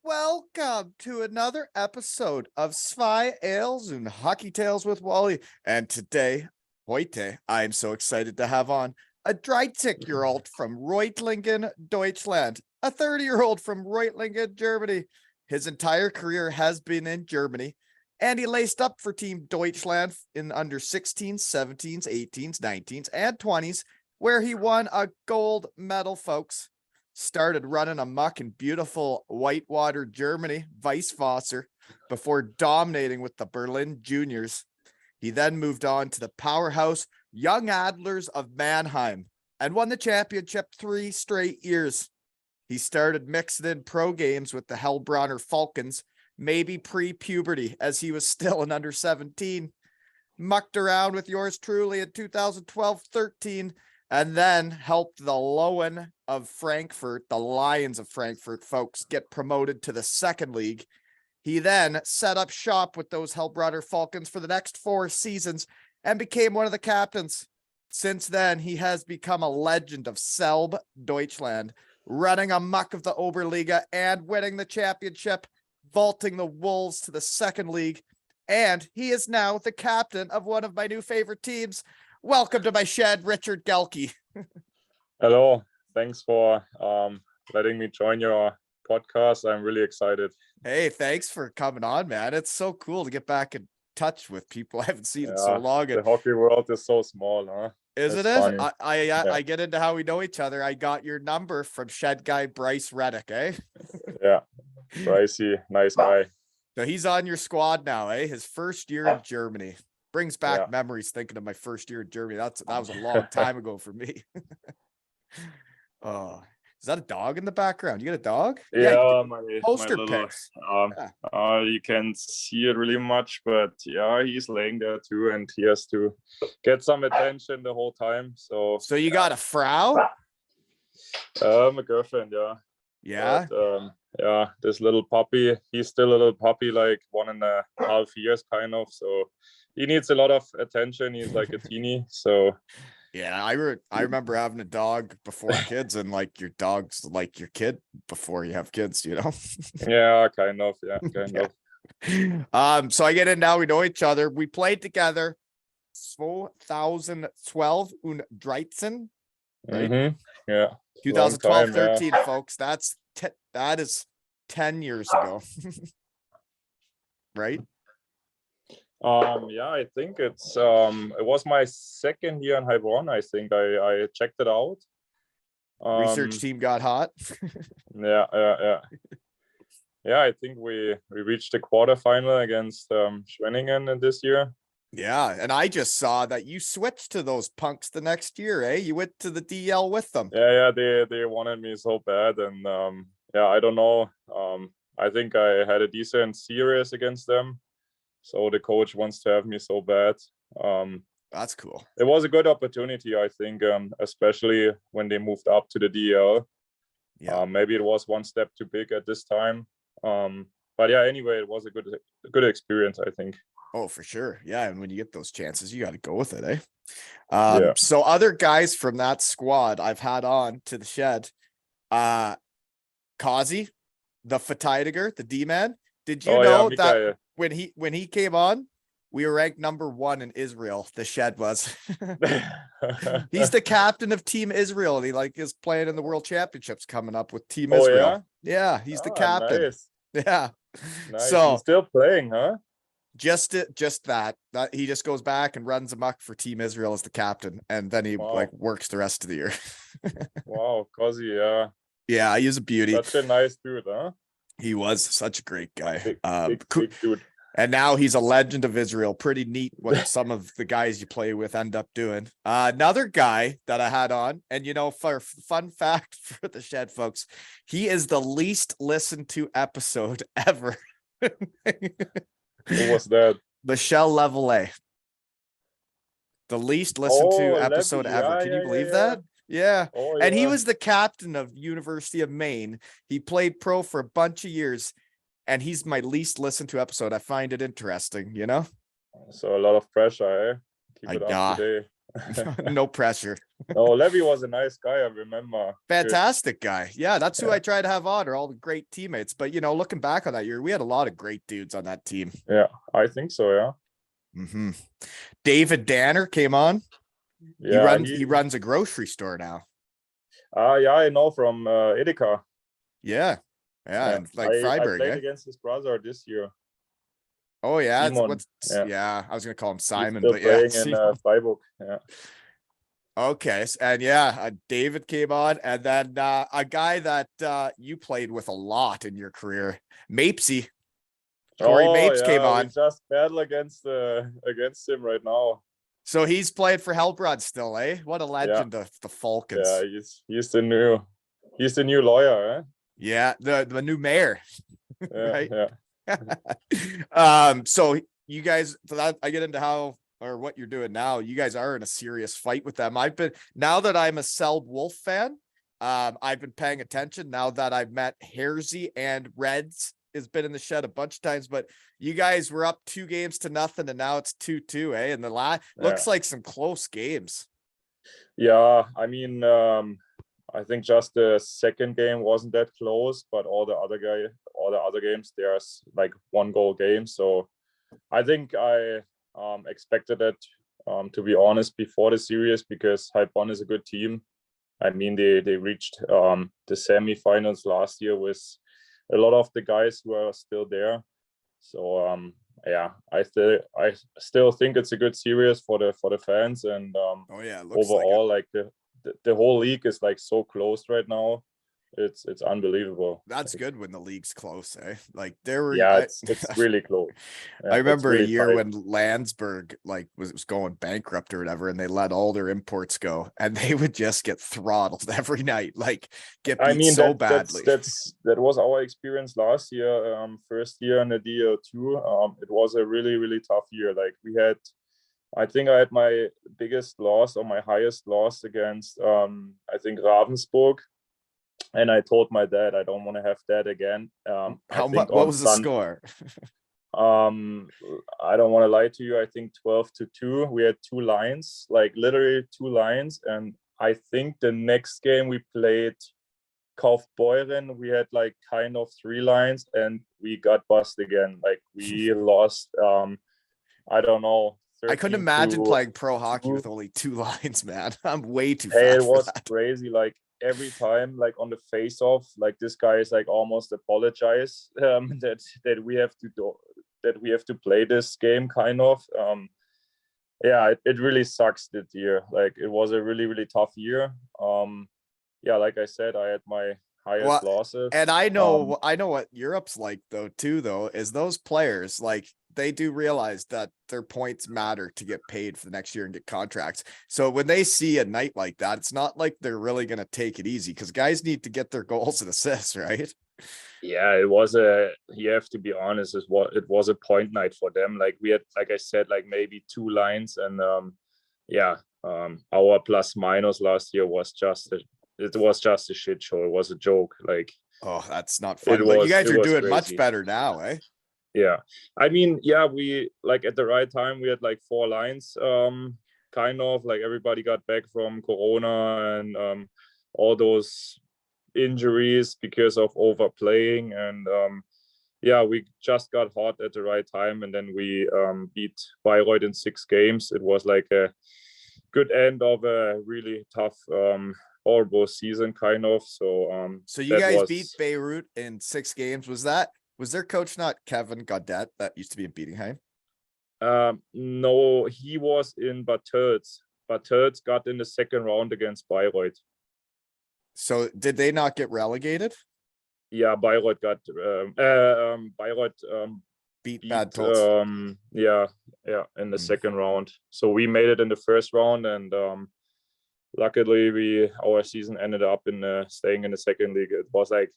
welcome to another episode of Zwei Ales and Hockey Tales with Wally. And today, heute, I am so excited to have on a 30-year-old from Reutlingen, Deutschland, a 30-year-old from Reutlingen, Germany. His entire career has been in Germany, and he laced up for Team Deutschland in under 16s, 17s, 18s, 19s, and 20s, where he won a gold medal, folks. Started running amok in beautiful whitewater Germany, Weisswasser, before dominating with the Berlin Juniors. He then moved on to the powerhouse Jungadlers of Manheim and won the championship 3 straight years. He started mixing in pro games with the Heilbronner Falkens, maybe pre-puberty, as he was still an under 17. Mucked around with yours truly in 2012-13, and then helped the Lowen of Frankfurt, the Lions of Frankfurt, folks, get promoted to the second league. He then set up shop with those Heilbronner Falkens for the next 4 seasons and became one of the captains. Since then, he has become a legend of Selb, Deutschland, running amok of the Oberliga and winning the championship, vaulting the Wolves to the second league. And he is now the captain of one of my new favorite teams. Welcome to my shed, Richard Gelke. Hello. Thanks for letting me join your podcast. I'm really excited. Hey, thanks for coming on, man. It's so cool to get back in touch with people I haven't seen in so long. The hockey world is so small, huh? Isn't it? I get into how we know each other. I got your number from shed guy Bryce Reddick, eh? Yeah, Brycey, nice guy. So he's on your squad now, eh? His first year in Germany. Brings back memories thinking of my first year in Germany. That was a long time ago for me. Oh, is that a dog in the background? You got a dog? Yeah, my poster my little, pics. You can't see it really much, but yeah, he's laying there too, and he has to get some attention the whole time. So you got a Frau? A girlfriend, yeah. Yeah. But, this little puppy, he's still a little puppy, like 1.5 years kind of. So he needs a lot of attention. He's like a teeny. So yeah, I remember having a dog before kids, and like your dog's like your kid before you have kids, you know? Yeah, kind of. Yeah, kind of. So I get in now. We know each other. We played together 2012 und 13, right? Mm-hmm. Yeah. 2012-13, folks. That is 10 years ago. Right? Yeah, I think it was my second year in Heilbronn. I think I checked it out. Research team got hot. Yeah. I think we reached the quarterfinal against Schwenningen this year. Yeah, and I just saw that you switched to those punks the next year, eh? You went to the DL with them. Yeah, they wanted me so bad, and I don't know. I think I had a decent series against them. So the coach wants to have me so bad. That's cool. It was a good opportunity, I think, especially when they moved up to the DL. Yeah. Maybe it was one step too big at this time. But yeah, anyway, it was a good experience, I think. Oh, for sure. Yeah, and when you get those chances, you got to go with it, eh? So other guys from that squad I've had on to the shed. Kazi, the Verteidiger, the D-man. Did you know that when he came on, we were ranked number 1 in Israel? The shed was. He's the captain of Team Israel, and he is playing in the World Championships coming up with Team Israel. Yeah, he's the captain. Nice. Yeah. Nice. So he's still playing, huh? Just that he just goes back and runs amok for Team Israel as the captain, and then he works the rest of the year. Wow, Kazi, yeah. Yeah, he is a beauty. Such a nice dude, huh? He was such a great guy. Big dude. And now he's a legend of Israel. Pretty neat what some of the guys you play with end up doing. Another guy that I had on, and for fun fact for the shed, folks, he is the least listened to episode ever. Who was that? Michel Levelet. The least listened to episode ever. Can you believe that? Yeah. Oh, and he was the captain of University of Maine. He played pro for a bunch of years, and he's my least listened to episode. I find it interesting, So a lot of pressure, eh? Keep it up today. No pressure. No, Levy was a nice guy. I remember. Fantastic guy. Yeah, that's who Yeah. I try to have on, are all the great teammates. But looking back on that year, we had a lot of great dudes on that team. Yeah, I think so. Yeah. David Danner came on. Yeah, He runs a grocery store now. Yeah, I know from Edeka. Yeah. And like I Freiburg, played against his brother this year. Oh yeah, Simon. Yeah, I was gonna call him Simon, He's still but yeah, playing in Freiburg. Yeah. Okay, and David came on, and then a guy that you played with a lot in your career, Mapesy. Corey Mapes came on. We just battle against him right now. So he's playing for Heilbronn still, eh? What a legend of the Falkens. Yeah, he's the new lawyer, eh? Yeah, the new mayor. Right? Yeah. So you guys, so that I get into how or what you're doing now. You guys are in a serious fight with them. Now that I'm a Selb Wolf fan, I've been paying attention now that I've met Hairsy and Reds has been in the shed a bunch of times, but you guys were up 2-0, and now it's 2-2, eh? And the looks like some close games. Yeah, I mean, I think just the second game wasn't that close, but all the other games, there's like 1-goal games. So I think I expected it, to be honest, before the series, because Heilbronn is a good team. I mean, they reached the semifinals last year with a lot of the guys who are still there. So I still think it's a good series for the fans, and overall, like the whole league is like so close right now. It's unbelievable. That's good when the league's close, eh? Like it's really close. I remember really a year tight. when Landsberg was going bankrupt or whatever, and they let all their imports go, and they would just get throttled every night, like get beat badly. That was our experience last year. First year in the DL2. It was a really, really tough year. Like I think I had my biggest loss or my highest loss against I think Ravensburg. And I told my dad I don't want to have that again. What was the score? I don't want to lie to you. I think 12-2. We had 2 lines, like literally 2 lines. And I think the next game we played Kaufbeuren, we had like kind of 3 lines, and we got bust again. Like we lost. I don't know. I couldn't imagine playing pro hockey with only 2 lines, man. I'm way too fast. It was for that. Crazy. Like every time, like on the face-off, like this guy is like almost apologize that we have to play this game, kind of. It really sucks this year. Like it was a really, really tough year. Like I said, I had my highest losses. And I know what Europe's like though, is those players, like they do realize that their points matter to get paid for the next year and get contracts. So when they see a night like that, it's not like they're really going to take it easy, because guys need to get their goals and assists, right? Yeah, you have to be honest, it was a point night for them. Like we had, like I said, like maybe 2 lines, and our plus minus last year was just a shit show. It was a joke. Like, oh, that's not fun. But you guys are doing much better now, eh? Yeah, I mean, we like at the right time we had like 4 lines, kind of like everybody got back from Corona and all those injuries because of overplaying, and we just got hot at the right time, and then we beat Bayreuth in 6 games. It was like a good end of a really tough horrible season, kind of. So you guys beat Bayreuth in 6 games. Was their coach not Kevin Gaudet that used to be in Bietigheim? No, he was in Bad Tölz. Bad Tölz got in the second round against Bayreuth. So did they not get relegated? Yeah, Bayreuth got beat Bad Tölz. In the second round. So we made it in the first round, and luckily our season ended up in staying in the second league. It was like,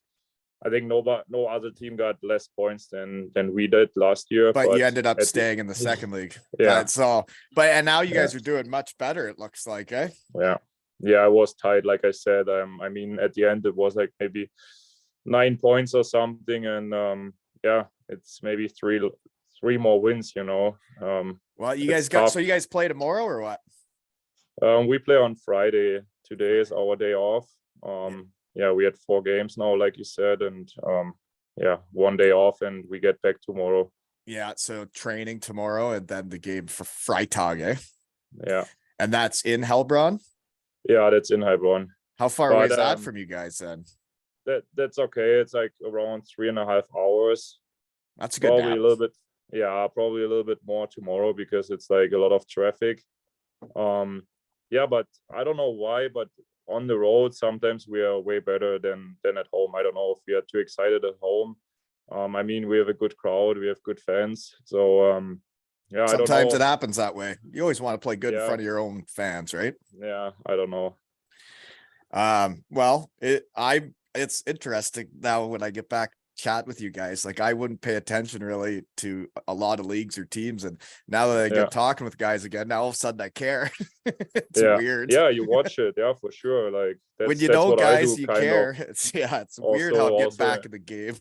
I think no other team got less points than we did last year. But you ended up staying in the second league. Yeah. That's all. And now you guys are doing much better, it looks like, eh? Yeah. Yeah, I was tight, like I said. I mean, at the end it was like maybe 9 points or something, and it's maybe three more wins, you know. Well, you guys play tomorrow or what? We play on Friday. Today is our day off. Yeah, we had 4 games now, like you said, and yeah, 1 day off, and we get back tomorrow. Yeah, so training tomorrow and then the game for Freitag, eh? Yeah. And that's in Heilbronn? Yeah, that's in Heilbronn. How far away is that from you guys then? That's okay. It's like around 3.5 hours. That's a good Probably nap. a little bit. Yeah, probably a little bit more tomorrow because it's like a lot of traffic. Yeah, but I don't know why, but on the road sometimes we are way better than at home. I don't know if we are too excited at home. I mean, we have a good crowd, we have good fans. So yeah, I don't Sometimes know. it happens that way. You always want to play good in Yeah. front of your own fans, right? Yeah, I don't know. Well, it's interesting now when I get back chat with you guys. Like I wouldn't pay attention really to a lot of leagues or teams, and now that I get talking with guys again, now all of a sudden I care. It's weird. Yeah, you watch it, yeah, for sure. Like when you that's know what guys, I do, you kind care. of. It's weird how I get back in the game.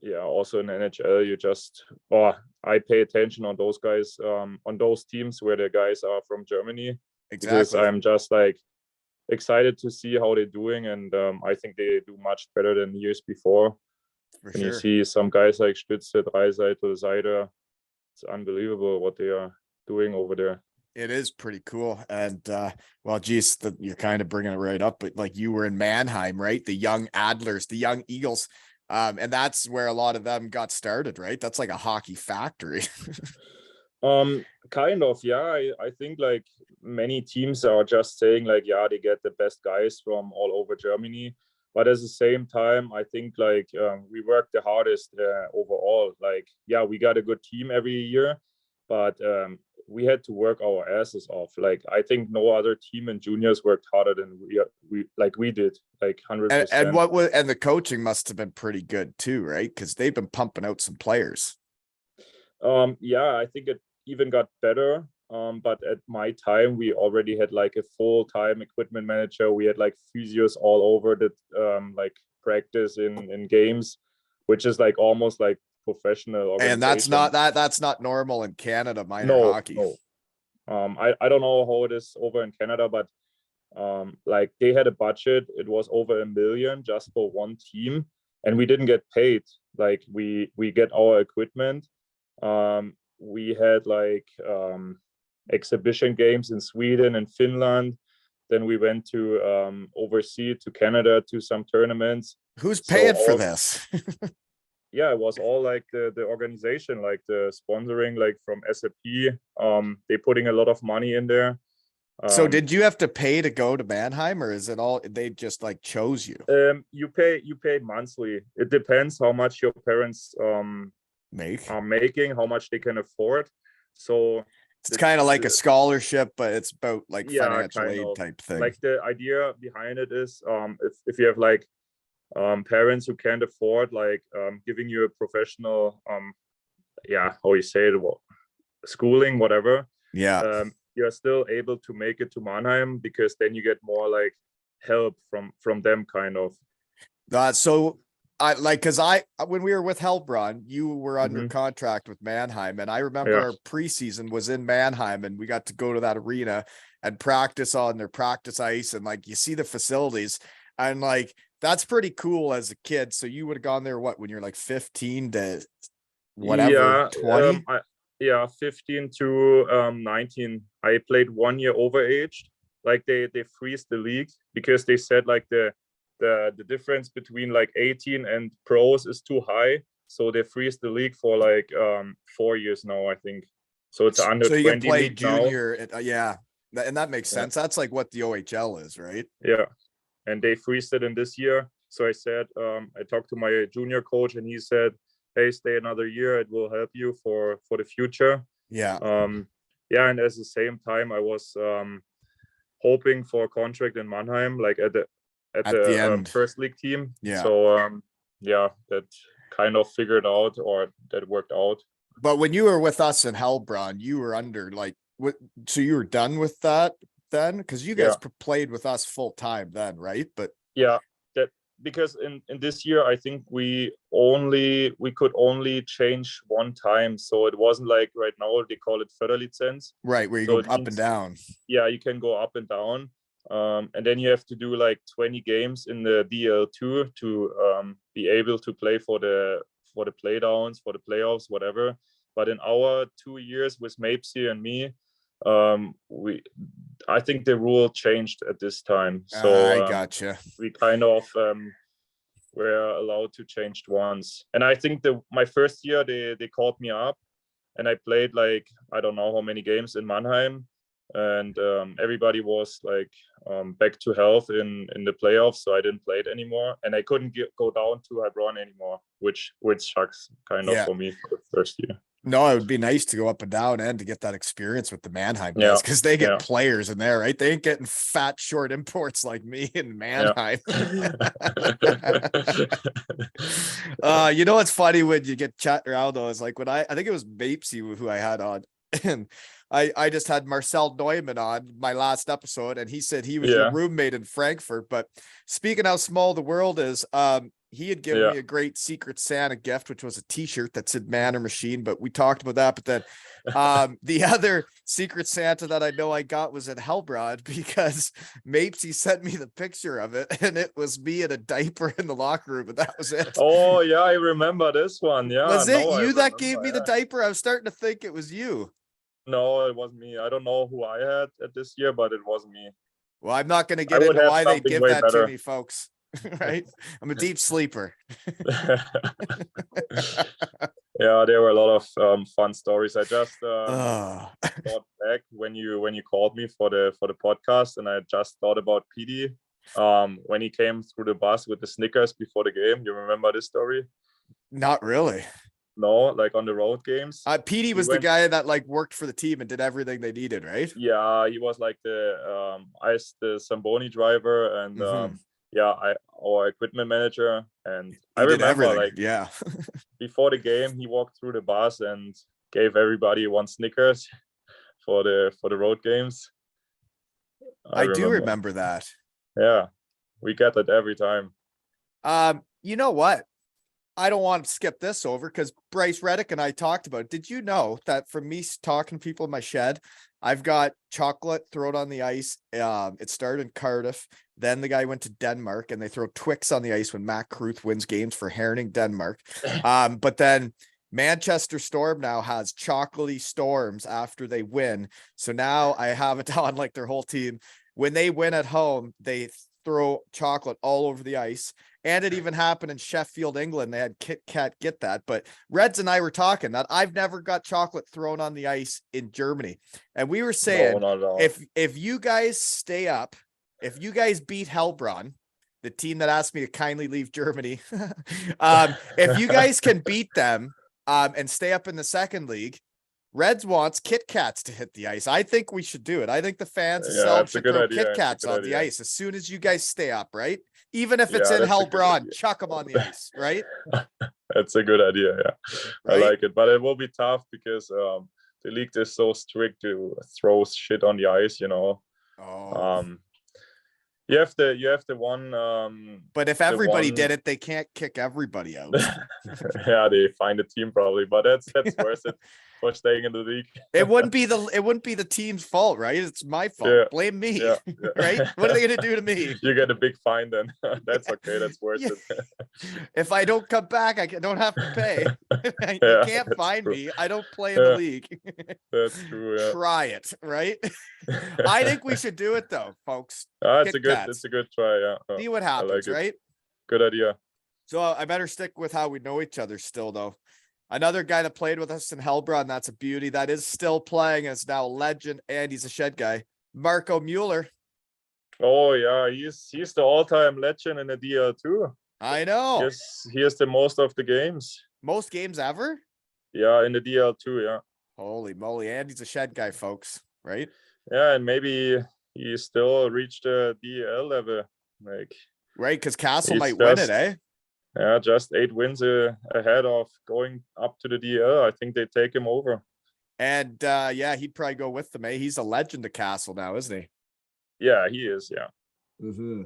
Yeah, also in NHL, you just I pay attention on those guys, on those teams where the guys are from Germany. Exactly. Because I'm just like excited to see how they're doing, and I think they do much better than years before. When you see some guys like Stütze, Dreisaitl, Seider, it's unbelievable what they are doing over there. It is pretty cool. And well, geez, you're kind of bringing it right up, but like you were in Manheim, right? The young Adlers, the young Eagles. And that's where a lot of them got started, right? That's like a hockey factory. Kind of, yeah. I think like many teams are just saying like, yeah, they get the best guys from all over Germany. But at the same time, I think like we work the hardest overall. Like, yeah, we got a good team every year, but we had to work our asses off. Like, I think no other team in juniors worked harder than we did, like 100%. And the coaching must have been pretty good too, right? Because they've been pumping out some players. Yeah, I think it even got better. But at my time, we already had like a full-time equipment manager. We had like physios all over the like practice in games, which is like almost like professional organization. And that's not normal in Canada minor hockey. No. I don't know how it is over in Canada, but like they had a budget. It was over $1 million just for one team, and we didn't get paid. Like we get our equipment. We had like exhibition games in Sweden and Finland. Then we went to overseas to Canada to some tournaments. Who's paying for this? Yeah, it was all like the organization, like the sponsoring, like from SAP. They putting a lot of money in there. So did you have to pay to go to Manheim, or is it all they just like chose you? You pay monthly. It depends how much your parents are making, how much they can afford. So it's kind of like a scholarship, but it's about like financial aid type thing. Like the idea behind it is if you have like parents who can't afford like giving you a professional how you say it, schooling, whatever, you're still able to make it to Manheim, because then you get more like help from them, kind of. So I like, because when we were with Heilbronn, you were under contract with Manheim, and I remember our preseason was in Manheim, and we got to go to that arena and practice on their practice ice, and like you see the facilities, and like that's pretty cool as a kid. So you would have gone there when you're like 15 to whatever, 20? 15 to 19. I played 1 year overaged. Like they freeze the league because they said like the difference between like 18 and pros is too high, so they freeze the league for like 4 years now, I think. So it's under 20. So you can play junior, and that makes sense. That's like what the OHL is, right? Yeah, and they freeze it in this year. So I said, I talked to my junior coach, and he said, hey, stay another year, it will help you for the future. And at the same time I was hoping for a contract in Mannheim, like at the first league team. So that kind of figured out, or that worked out. But when you were with us in Heilbronn, you were under like so you were done with that then, because you guys played with us full time then, right? But because in this year I think we could only change one time, so it wasn't like right now they call it Förderlizenz, right, where you so go up and down. Yeah, you can go up and down, and then you have to do like 20 games in the DL2 to be able to play for the playdowns, for the playoffs, whatever. But in our 2 years with Mapesy and me, I think the rule changed at this time, so I gotcha. we kind of were allowed to change once. And I think my first year they called me up, and I played like I don't know how many games in Manheim, and everybody was like back to health in the playoffs, so I didn't play it anymore, and I couldn't go down to Heilbronn anymore, which sucks kind of for me for the first year. No, it would be nice to go up and down and to get that experience with the Manheim guys, because they get players in there, right? They ain't getting fat, short imports like me in Manheim. You know what's funny when you get chatting around though is like when I think it was Mapesy who I had on, and I just had Marcel Neumann on my last episode, and he said he was your roommate in Frankfurt. But speaking how small the world is, he had given me a great Secret Santa gift, which was a t-shirt that said Man or Machine, but we talked about that. But then the other Secret Santa that I know I got was at Heilbronn, because Mapesy sent me the picture of it, and it was me in a diaper in the locker room, and that was it. Oh yeah, I remember this one. Yeah, was it you that gave me the diaper? I was starting to think it was you. No, it wasn't me. I don't know who I had at this year, but it wasn't me. Well, I'm not going to get into why they give that to me, folks. Right? I'm a deep sleeper. Yeah, there were a lot of fun stories. I just thought back when you called me for the podcast, and I just thought about PD when he came through the bus with the Snickers before the game. You remember this story? Not really. No, like on the road games. PD was the guy that like worked for the team and did everything they needed, right? Yeah, he was like the Zamboni driver, and our equipment manager. And I remember like before the game, he walked through the bus and gave everybody one Snickers for the road games. I do remember that. Yeah, we get that every time. You know what? I don't want to skip this over because Bryce Reddick and I talked about it. Did you know that from me talking to people in my shed, I've got chocolate thrown on the ice. It started in Cardiff. Then the guy went to Denmark, and they throw Twix on the ice when Matt Kruth wins games for Herning, Denmark. But then Manchester Storm now has chocolatey storms after they win. So now I have it on like their whole team. When they win at home, they throw chocolate all over the ice. And it even happened in Sheffield, England. They had Kit Kat get that. But Reds and I were talking that I've never got chocolate thrown on the ice in Germany. And we were saying, if you guys stay up, if you guys beat Heilbronn, the team that asked me to kindly leave Germany, if you guys can beat them and stay up in the second league, Reds wants Kit Kats to hit the ice. I think we should do it. I think the fans of Selb should throw Kit Kats on the ice as soon as you guys stay up, right? Even if it's in Heilbronn, chuck them on the ice, right? That's a good idea, yeah. Right? I like it, but it will be tough because the league is so strict to throw shit on the ice, you know. You have the one. But if everybody did it, they can't kick everybody out. Yeah, they find a team probably, but that's worth it for staying in the league. It wouldn't be the team's fault, right? It's my fault. Yeah. Blame me, right? What are they gonna do to me? You get a big fine then. That's okay. That's worth it. If I don't come back, I don't have to pay. You can't fine me. I don't play in the league. That's true. Yeah. Try it, right? I think we should do it though, folks. It's a good try. Yeah. See what happens, like right? Good idea. So I better stick with how we know each other still, though. Another guy that played with us in Heilbronn, that's a beauty. That is still playing, is now a legend, and he's a shed guy. Marco Mueller. Oh yeah, he's the all-time legend in the DL2. I know. He has the most of the games. Most games ever? Yeah, in the DL2, yeah. Holy moly, and he's a shed guy, folks, right? Yeah, and maybe he still reached the DL level, like. Right, because Castle might win it, eh? Yeah, just 8 wins ahead of going up to the DL. I think they take him over. And he'd probably go with them, eh? He's a legend of Castle now, isn't he? Yeah, he is, yeah. Mm-hmm.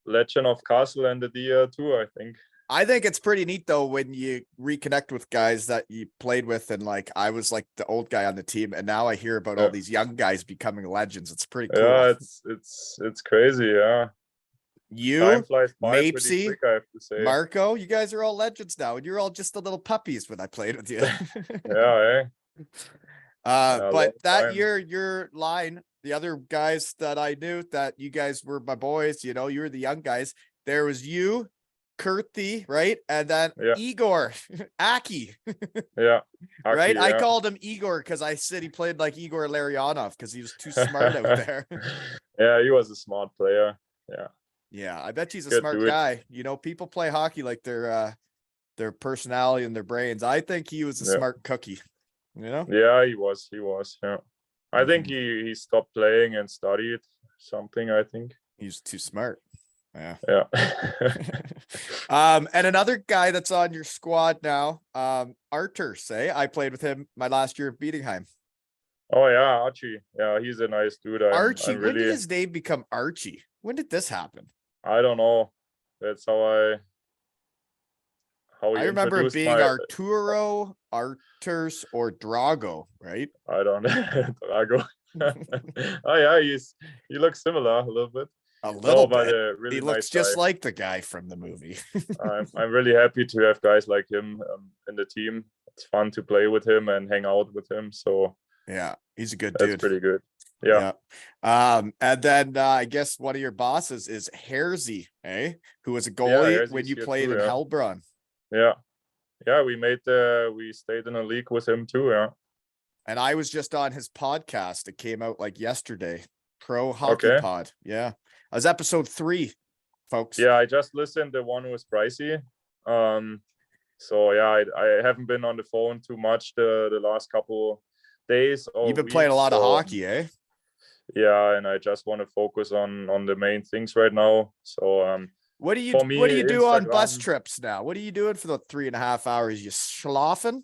legend of Castle and the DL too, I think. I think it's pretty neat though when you reconnect with guys that you played with, and like I was like the old guy on the team, and now I hear about all these young guys becoming legends. It's pretty cool. Yeah, it's crazy. Yeah, time You, flies by pretty Mapesy, quick, I have to say. Marco, you guys are all legends now, and you're all just the little puppies when I played with you. Yeah, But that time. year, your line, the other guys that I knew that you guys were my boys, you know, you were the young guys. There was you, Kurti, right? And then Igor, Aki. Yeah. Aki, right? I called him Igor because I said he played like Igor Larionov because he was too smart out there. Yeah, he was a smart player. Yeah. Yeah, I bet he's a smart guy. You know, people play hockey like their personality and their brains. I think he was a smart cookie. You know? Yeah, he was. Yeah. I think he stopped playing and studied something, I think. He's too smart. Yeah. And another guy that's on your squad now, Artur, I played with him my last year of Bietigheim. Oh yeah, Archie. Yeah, he's a nice dude. Archie, when did his name become Archie? When did this happen? I don't know. That's how I remember it being Arturo, Arturs, or Drago, right? I don't know. Drago. Oh yeah, he looks similar a little bit. A little bit. Really he looks just like the guy from the movie. I'm really happy to have guys like him in the team. It's fun to play with him and hang out with him. So yeah, he's a good dude. That's pretty good. Yeah. And then I guess one of your bosses is Herzy, who was a goalie when you played in Heilbronn. Yeah. Yeah, we stayed in a league with him too. Yeah. And I was just on his podcast. It came out like yesterday. Pro Hockey Pod. Yeah. It was episode 3, folks. Yeah, I just listened the one with Pricey. So yeah, I haven't been on the phone too much the last couple days. You've been playing a lot of hockey, Yeah, and I just want to focus on the main things right now. So what do you do on bus trips now? What are you doing for the 3.5 hours? You schlafen?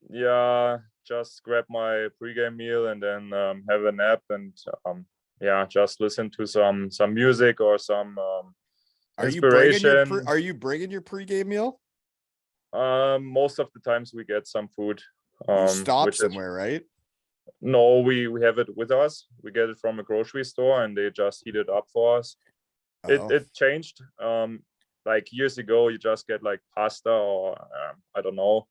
Yeah, just grab my pregame meal and then have a nap and just listen to some music or some inspiration. Are you bringing your pregame meal? Most of the times we get some food. You stop somewhere, right? No, we have it with us. We get it from a grocery store and they just heat it up for us. It changed. Like years ago, you just get like pasta or I don't know,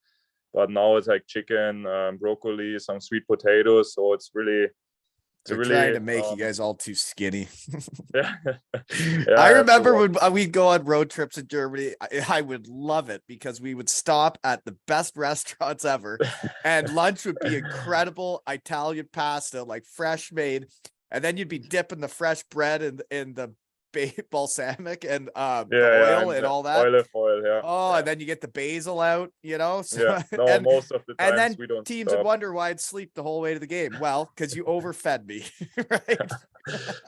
but now it's like chicken, broccoli, some sweet potatoes. So it's really. They're trying to make you guys all too skinny. Yeah. I remember when we'd go on road trips in Germany, I would love it because we would stop at the best restaurants ever and lunch would be incredible Italian pasta, like fresh made. And then you'd be dipping the fresh bread in the balsamic and oil and all that. Olive oil, yeah. Oh, and then you get the basil out, you know. So, most of the times and then we don't teams would wonder why I'd sleep the whole way to the game. Well, because you overfed me, right?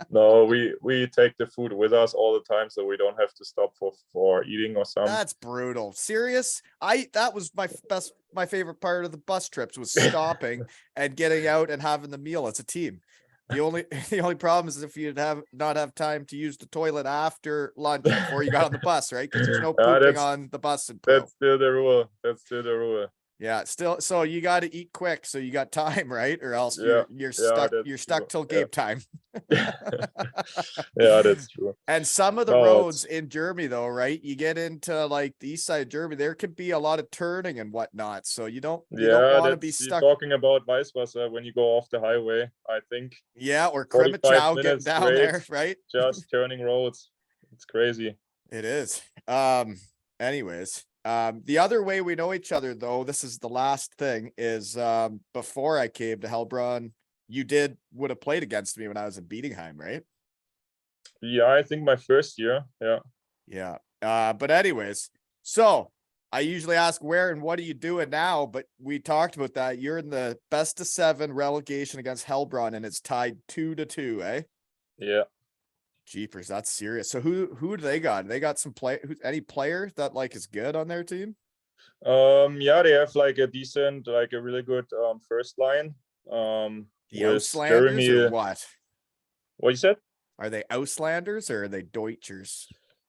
No, we take the food with us all the time, so we don't have to stop for eating or something. That's brutal. Serious? That was my favorite part of the bus trips was stopping and getting out and having the meal as a team. The only problem is if you'd not have time to use the toilet after lunch before you got on the bus, right? Because there's no pooping on the bus. That's still the rule. Yeah, still. So you got to eat quick, so you got time, right? Or else you're stuck. You're stuck till game time. Yeah, that's true. And some of the roads in Germany, though, right? You get into like the east side of Germany, there could be a lot of turning and whatnot. So you don't want to be stuck. You're talking about Weisswasser when you go off the highway, I think. Yeah, or Krimichow getting down there, right? Just turning roads. It's crazy. It is. Anyways. The other way we know each other, though, this is the last thing, is before I came to Heilbronn, you would have played against me when I was in Bietigheim, right? Yeah, I think my first year. Yeah. Yeah. But anyways, so I usually ask where and what are you doing now? But we talked about that. You're in the best of 7 relegation against Heilbronn, and it's tied 2-2, eh? Yeah. Jeepers, that's serious. So who do they got? They got some any player that like is good on their team? Yeah, they have like a really good first line. The Auslanders or what? What you said? Are they Auslanders or are they Deutschers?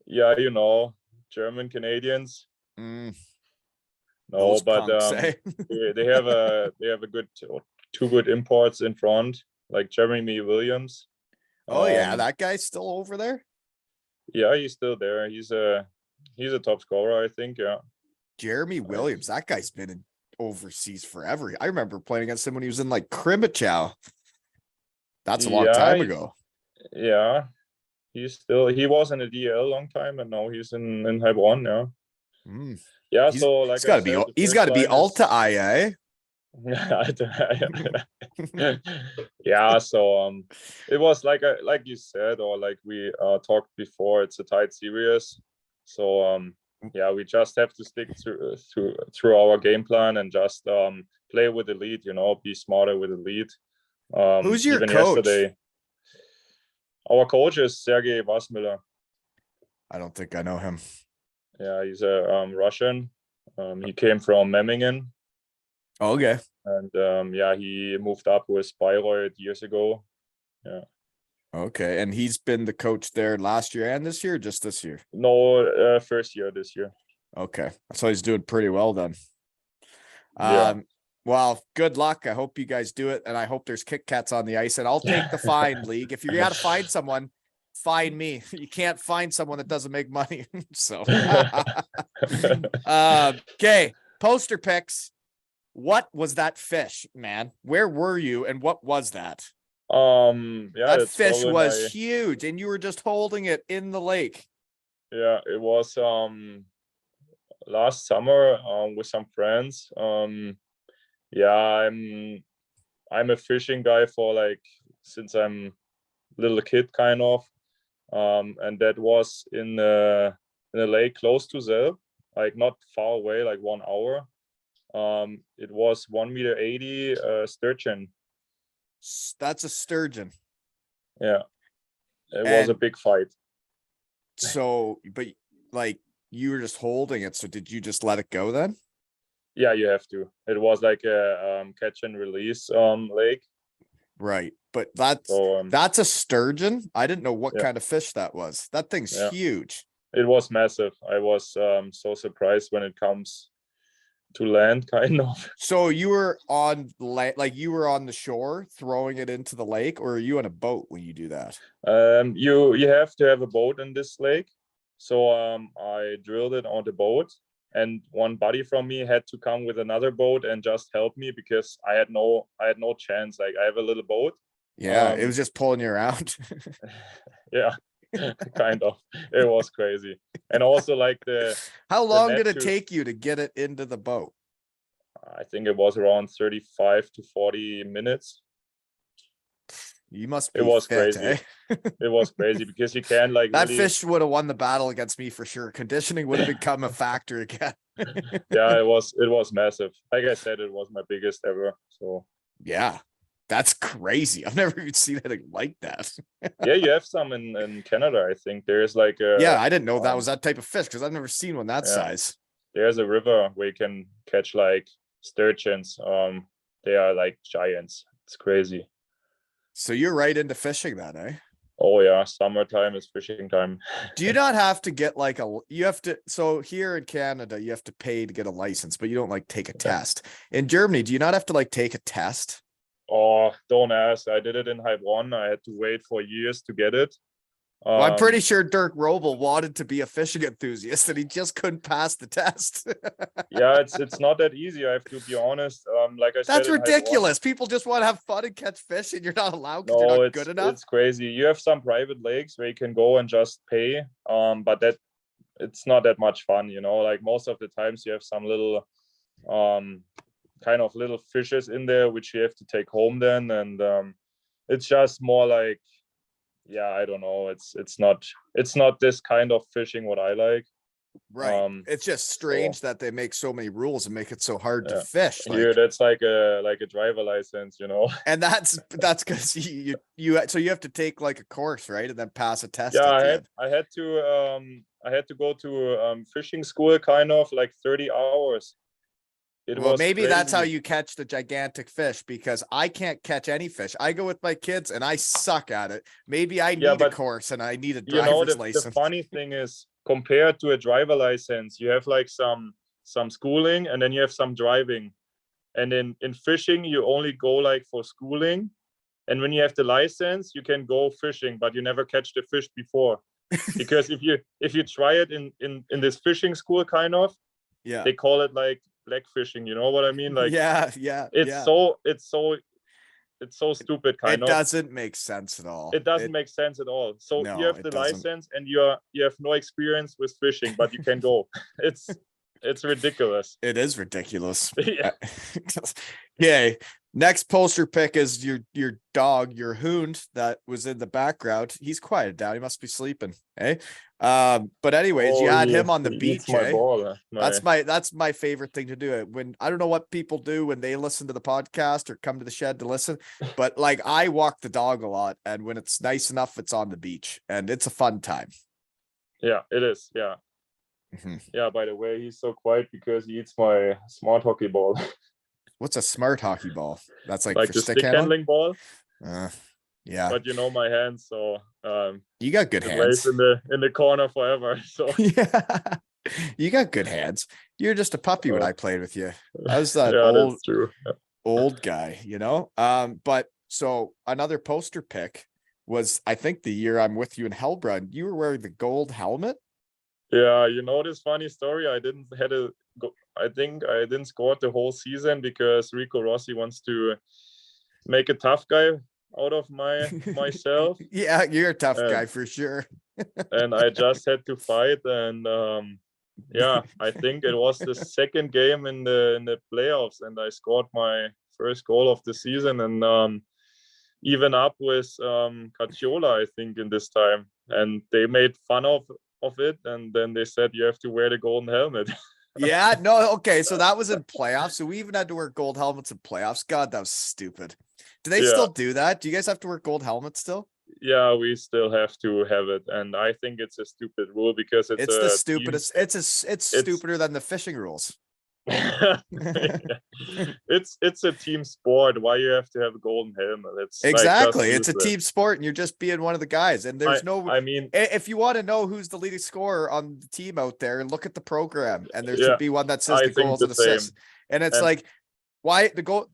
Yeah, German Canadians. Mm, No, those but punks, eh? they have a good two good imports in front, like Jeremy Williams. Oh yeah, Um, that guy's still over there. yeah, he's still there. He's a top scorer, I think. Yeah. Jeremy Williams, that guy's been in overseas forever. I remember playing against him when he was in like Krimichow. That's a long time ago. Yeah. He was in the DL a long time, and now he's in Heilbronn. Yeah. Mm. Yeah. He's, So like he's got to be. He's got to be Alta IA. Yeah. So it was like you said, or like we talked before. It's a tight series. So yeah, we just have to stick through our game plan and just play with the lead. Be smarter with the lead. Who's your even coach? Yesterday, our coach is Sergei Vasmiller. I don't think I know him. Yeah, he's a Russian. He came from Memmingen. Oh, okay. And yeah, he moved up with Bayreuth years ago. Yeah. Okay, and he's been the coach there last year and this year, or just this year? No, first year this year. Okay, so he's doing pretty well then. Yeah. Well, good luck. I hope you guys do it, and I hope there's Kit Kats on the ice. And I'll take the fine league. If you got to find someone, find me. You can't find someone that doesn't make money. So, okay, poster pics. What was that fish, man? Where were you, and what was that? Yeah, that fish was huge, and you were just holding it in the lake. Yeah, it was last summer with some friends. Yeah, I'm a fishing guy for like since I'm a little kid kind of. And that was in a lake close to Selb, like not far away, like 1 hour. It was 1.80 meter sturgeon. That's a sturgeon. Yeah, it was a big fight. So, but like you were just holding it. So did you just let it go then? Yeah, you have to. It was like a catch and release lake. Right, but that's a sturgeon. I didn't know what kind of fish that was. That thing's huge. It was massive. I was so surprised when it comes to land, kind of. So you were on like you were on the shore throwing it into the lake, or are you on a boat when you do that? You have to have a boat in this lake. So I drilled it on the boat, and one buddy from me had to come with another boat and just help me because I had no chance. Like I have a little boat. Yeah, it was just pulling you around. Yeah. Kind of. It was crazy. And also like how long did it take you to get it into the boat? I think it was around 35 to 40 minutes. You must be it was fit, crazy. Eh? It was crazy because you can like that fish would have won the battle against me for sure. Conditioning would have become a factor again. Yeah, it was massive. Like I said, it was my biggest ever. So yeah. That's crazy. I've never even seen anything like that. Yeah, you have some in Canada, I think. There's like yeah, I didn't know that was that type of fish because I've never seen one that size. There's a river where you can catch like sturgeons. They are like giants. It's crazy. So you're right into fishing then, eh? Oh yeah, summertime is fishing time. Do you not have to get like so here in Canada, you have to pay to get a license, but you don't like take a test. In Germany, do you not have to like take a test? Oh, don't ask. I did it in Heilbronn. I had to wait for years to get it. Well, I'm pretty sure Dirk Robel wanted to be a fishing enthusiast and he just couldn't pass the test. Yeah, it's not that easy. I have to be honest. Like I said, that's ridiculous. People just want to have fun and catch fish, and you're not allowed because you're not good enough. It's crazy. You have some private lakes where you can go and just pay. But it's not that much fun. Like most of the times you have some little kind of little fishes in there which you have to take home then, and it's just more like, yeah, I don't know, it's not this kind of fishing what I like. Right. It's just strange that they make so many rules and make it so hard to fish. Like, that's like a driver license, and that's because you so you have to take like a course, right, and then pass a test. Yeah, I had to go to fishing school kind of like 30 hours Well, was maybe that's how crazy. you catch the gigantic fish, because I can't catch any fish. I go with my kids and I suck at it. Maybe I Yeah, need a but course and I need a you know, driver's the license. funny thing is, compared to a driver license, you have like some schooling, and then you have some driving. And in fishing, you only go like for schooling. And when you have the license, you can go fishing, but you never catch the fish before. Because if you try it in this fishing school, kind of, Yeah. they call it like black fishing. You know what I mean? Like, yeah. it's so stupid, kind It of. doesn't make sense at all. It doesn't make sense at all. So you No, have it the doesn't. license, and you have no experience with fishing, but you can go. It's ridiculous. It is ridiculous. Yeah. Okay. Next poster pick is your dog, your hound that was in the background. He's quieted down. He must be sleeping. Eh? But anyways, you had him on the he beach. eats my Eh? ball. That's my favorite thing to do. When I don't know what people do when they listen to the podcast or come to the shed to listen, but like I walk the dog a lot, and when it's nice enough, it's on the beach, and it's a fun time. Yeah, it is. Yeah. Mhm. Yeah, by the way, he's so quiet because he eats my smart hockey ball. What's a smart hockey ball? That's like for the stick handling. ball. Yeah, But you know my hands, so you got good it hands. lays in the corner forever. So Yeah, you got good hands. You're just a puppy when I played with you. I was that yeah, that's true. old guy, you know. But so another poster pick was, I think, the year I'm with you in Heilbronn. You were wearing the gold helmet. Yeah, you know this funny story. I think I didn't score the whole season because Rico Rossi wants to make a tough guy out of myself. Yeah, you're a tough guy for sure. And I just had to fight, and yeah, I think it was the second game in the playoffs, and I scored my first goal of the season, and even up with Cacciola, I think, in this time, and they made fun of it, and then they said you have to wear the golden helmet. Yeah, no, okay, so that was in playoffs. So we even had to wear gold helmets in playoffs. God, that was stupid. Do they still do that? Do you guys have to wear gold helmets still? Yeah, we still have to have it, and I think it's a stupid rule because it's the stupidest. It's stupider than the fishing rules. It's a team sport. Why you have to have a golden helmet? It's exactly. like it's a team sport, and you're just being one of the guys. And there's I mean, if you want to know who's the leading scorer on the team out there, look at the program, and there should be one that says the goals and assists. And it's like, why the goal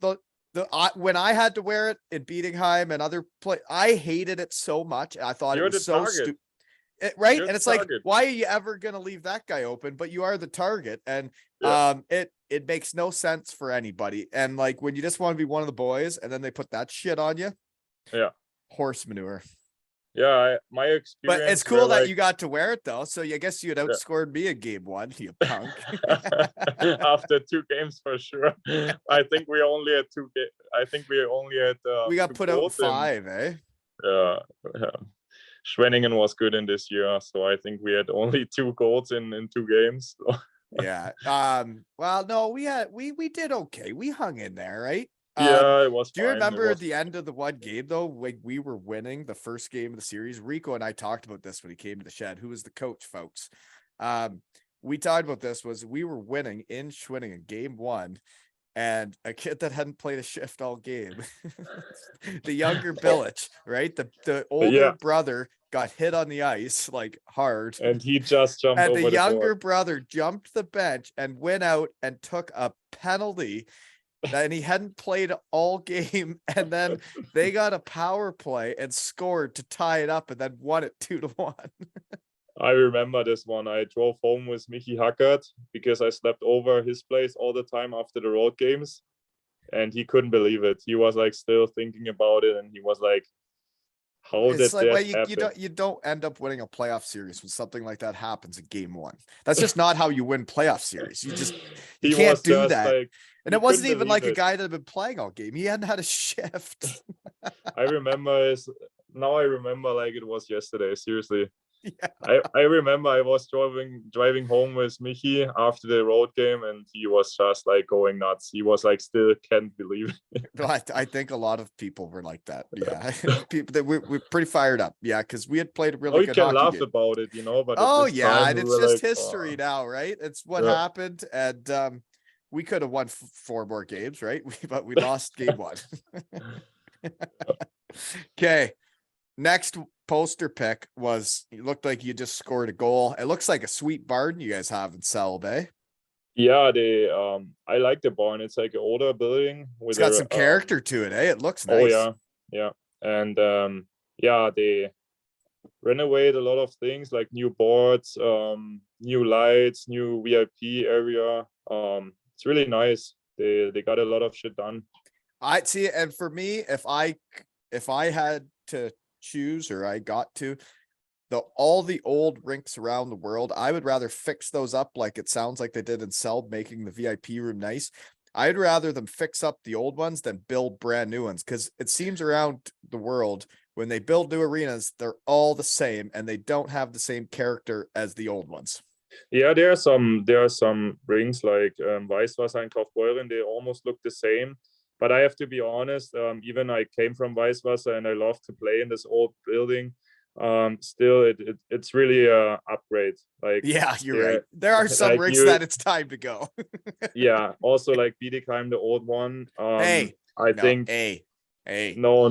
when I had to wear it in Bietigheim and other play, I hated it so much. I thought it was so stupid. Right. And it's like, why are you ever going to leave that guy open? But you are the target. And it makes no sense for anybody. And like, when you just want to be one of the boys and then they put that shit on you. Yeah. Horse manure. Yeah. My experience. But it's cool that you got to wear it though. So I guess you had outscored me in game one, you punk. After 2 games for sure. I think we only had 2 games. I think we only had we got put out in 5, eh? Yeah. Schwenningen was good in this year, so I think we had only 2 goals in 2 games. So. Yeah. Well, no, we did okay. We hung in there, right? Yeah, it was. Do you remember the end of the one game though? When we were winning the first game of the series, Rico and I talked about this when he came to the shed. Who was the coach, folks? We talked about this. Was we were winning in Schwenningen game 1. And a kid that hadn't played a shift all game, the younger Billich, right? The older brother got hit on the ice like hard, and he just jumped and over the younger board. brother jumped the bench and went out and took a penalty that he hadn't played all game, and then they got a power play and scored to tie it up and then won it 2-1. I remember this one. I drove home with Michi Hackert because I slept over his place all the time after the road games, and he couldn't believe it. He was like still thinking about it, and he was like, "How did that happen?" You don't end up winning a playoff series when something like that happens in game 1. That's just not how you win playoff series. You can't do that. Like, and it wasn't even like a guy that had been playing all game. He hadn't had a shift. I remember like it was yesterday. Seriously. Yeah. I remember I was driving home with Michi after the road game, and he was just like going nuts. He was like, still can't believe it. I think a lot of people were like that. Yeah, people that we're pretty fired up. Yeah, because we had played a really good hockey game. We can laugh about it, but and it's just history now, right? It's what happened, and we could have won 4 more games, right? But we lost game 1. Okay. Next poster pick was, it looked like you just scored a goal. It looks like a sweet barn you guys have in Selb, eh? Yeah, I like the barn. It's like an older building It's with got some character to it, eh? It looks nice. Oh yeah. And yeah, they renovate a lot of things like new boards, new lights, new VIP area. It's really nice. They got a lot of shit done. I see, and for me, if I had to choose, or I got to, all the old rinks around the world, I would rather fix those up like it sounds like they did in Selb, making the VIP room nice. I'd rather them fix up the old ones than build brand new ones, because it seems around the world when they build new arenas, they're all the same and they don't have the same character as the old ones. Yeah, there are some rings like Weisswasser and Kaufbeuren. They almost look the same. But I have to be honest, even I came from Weisswasser and I love to play in this old building. Still, it's really a upgrade. Like, yeah, you're right. There are some like rinks that it's time to go. Yeah, also like Bietigheim, the old one. Hey, no.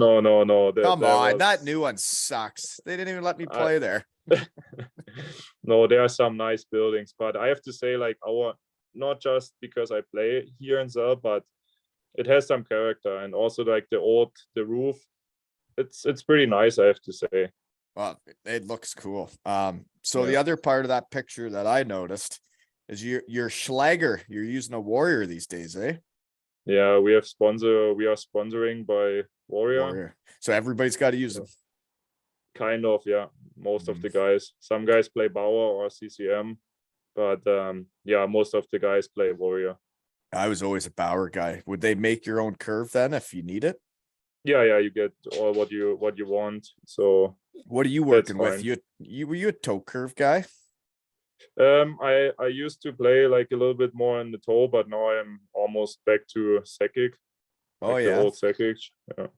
Come on, that new one sucks. They didn't even let me play there. No, there are some nice buildings, but I have to say, like, not just because I play here in Selb, but it has some character, and also like the roof. It's pretty nice, I have to say. Well, it looks cool. So the other part of that picture that I noticed is your Schlager. You're using a Warrior these days, eh? Yeah, we are sponsoring by Warrior. So everybody's got to use them. Kind of, yeah. Most of the guys. Some guys play Bauer or CCM, but yeah, most of the guys play Warrior. I was always a Bauer guy. Would they make your own curve then if you need it? Yeah, you get all what you want. So what are you working with? Were you a toe curve guy? I used to play like a little bit more in the toe, but now I'm almost back to Sekik. Oh yeah, the old Sekik. Yeah.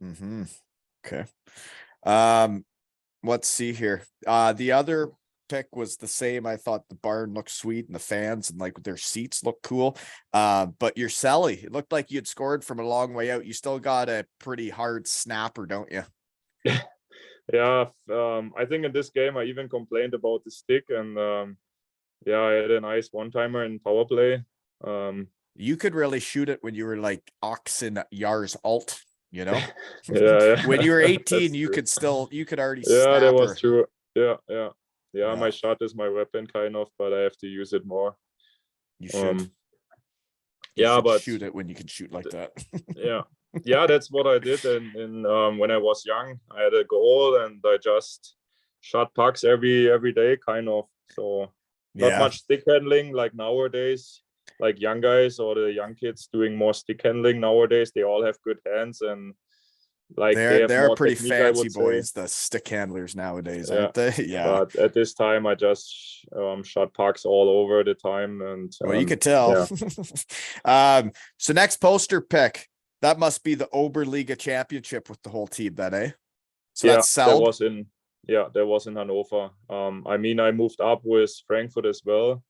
Okay. Let's see here. The other pick was the same. I thought the barn looked sweet and the fans and like their seats look cool. But your Selly, it looked like you had scored from a long way out. You still got a pretty hard snapper, don't you? Yeah. I think in this game I even complained about the stick, and yeah, I had a nice one-timer in power play. You could really shoot it when you were like Oxen Yars alt, you know? Yeah. When you were 18, you could already Yeah, that was snapper. true. Yeah, my shot is my weapon kind of, but I have to use it more. You should. But shoot it when you can shoot like that. Yeah, that's what I did. And when I was young, I had a goal and I just shot pucks every day, kind of. So not much stick handling like nowadays. Like young guys or the young kids doing more stick handling nowadays. They all have good hands, and like they're pretty fancy boys, the stick handlers nowadays, aren't they? Yeah. But at this time, I just shot pucks all over the time, and well, you could tell. Yeah. So next poster pick, that must be the Oberliga championship with the whole team, then, eh? So that's Selb. That was in Hanover. I mean, I moved up with Frankfurt as well,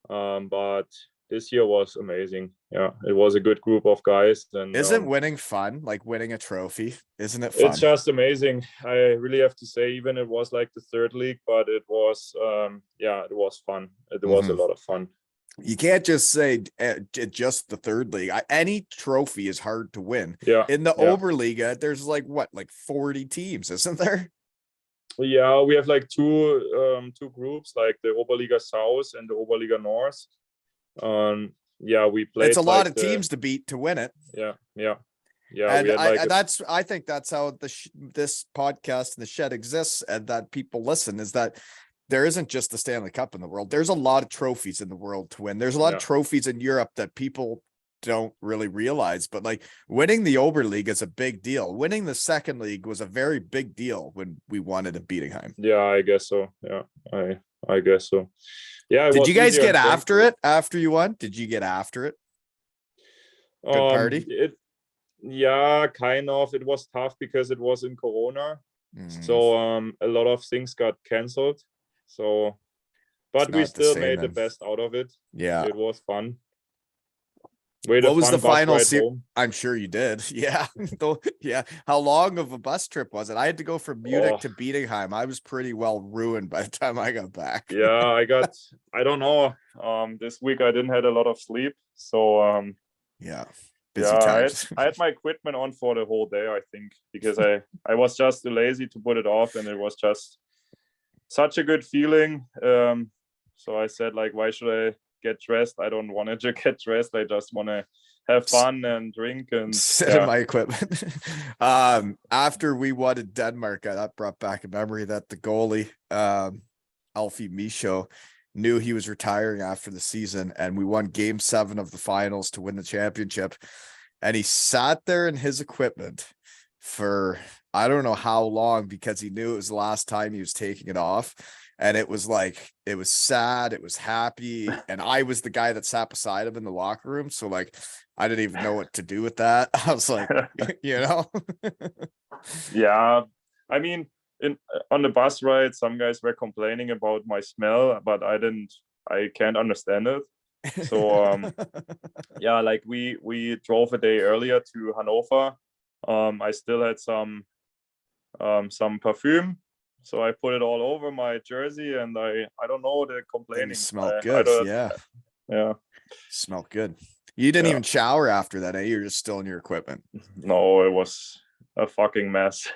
but this year was amazing. Yeah, it was a good group of guys. And isn't winning fun? Like winning a trophy, isn't it fun? It's just amazing. I really have to say, even it was like the third league, but it was it was fun. It was a lot of fun. You can't just say just the third league. Any trophy is hard to win. Yeah. In the Oberliga, there's like 40 teams, isn't there? Yeah, we have like two groups, like the Oberliga South and the Oberliga North. Yeah, we played. It's a lot of teams to beat to win it. Yeah. And I think that's how this podcast and the shed exists, and that people listen, is that there isn't just the Stanley Cup in the world. There's a lot of trophies in the world to win. There's a lot of trophies in Europe that people don't really realize, but like winning the Oberliga is a big deal. Winning the second league was a very big deal when we won it at Bietigheim. Yeah, I guess so. Yeah, I guess so. Yeah. Did you guys get after it after you won? Did you get after it? Good party? Yeah, kind of. It was tough because it was in Corona. So a lot of things got canceled. So, but we still made the best out of it. Yeah. It was fun. We had What a was fun the bus final ride home. I'm sure you did. Yeah. Yeah. How long of a bus trip was it? I had to go from Munich Oh, to Bietigheim. I was pretty well ruined by the time I got back. yeah, I don't know. This week I didn't had a lot of sleep. So Yeah. yeah, Busy times. I had my equipment on for the whole day, I think, because I was just too lazy to put it off, and it was just such a good feeling. So I said, like, why should I get dressed? I don't want to get dressed. I just want to have fun and drink and sit in my equipment. After we won in Denmark, that brought back a memory that the goalie, Alfie Michaud, knew he was retiring after the season, and we won game 7 of the finals to win the championship. And he sat there in his equipment for I don't know how long, because he knew it was the last time he was taking it off. And it was like, it was sad, it was happy, and I was the guy that sat beside him in the locker room. So like, I didn't even know what to do with that. I was like, you know. Yeah, I mean, on the bus ride, some guys were complaining about my smell, but I can't understand it. So yeah, like we drove a day earlier to Hanover. I still had some perfume, so I put it all over my jersey, and I don't know, the complaining. Smelled I good. don't, Yeah. Yeah. Smelled good. You didn't Yeah. even shower after that, eh? You're just still in your equipment. No, it was a fucking mess.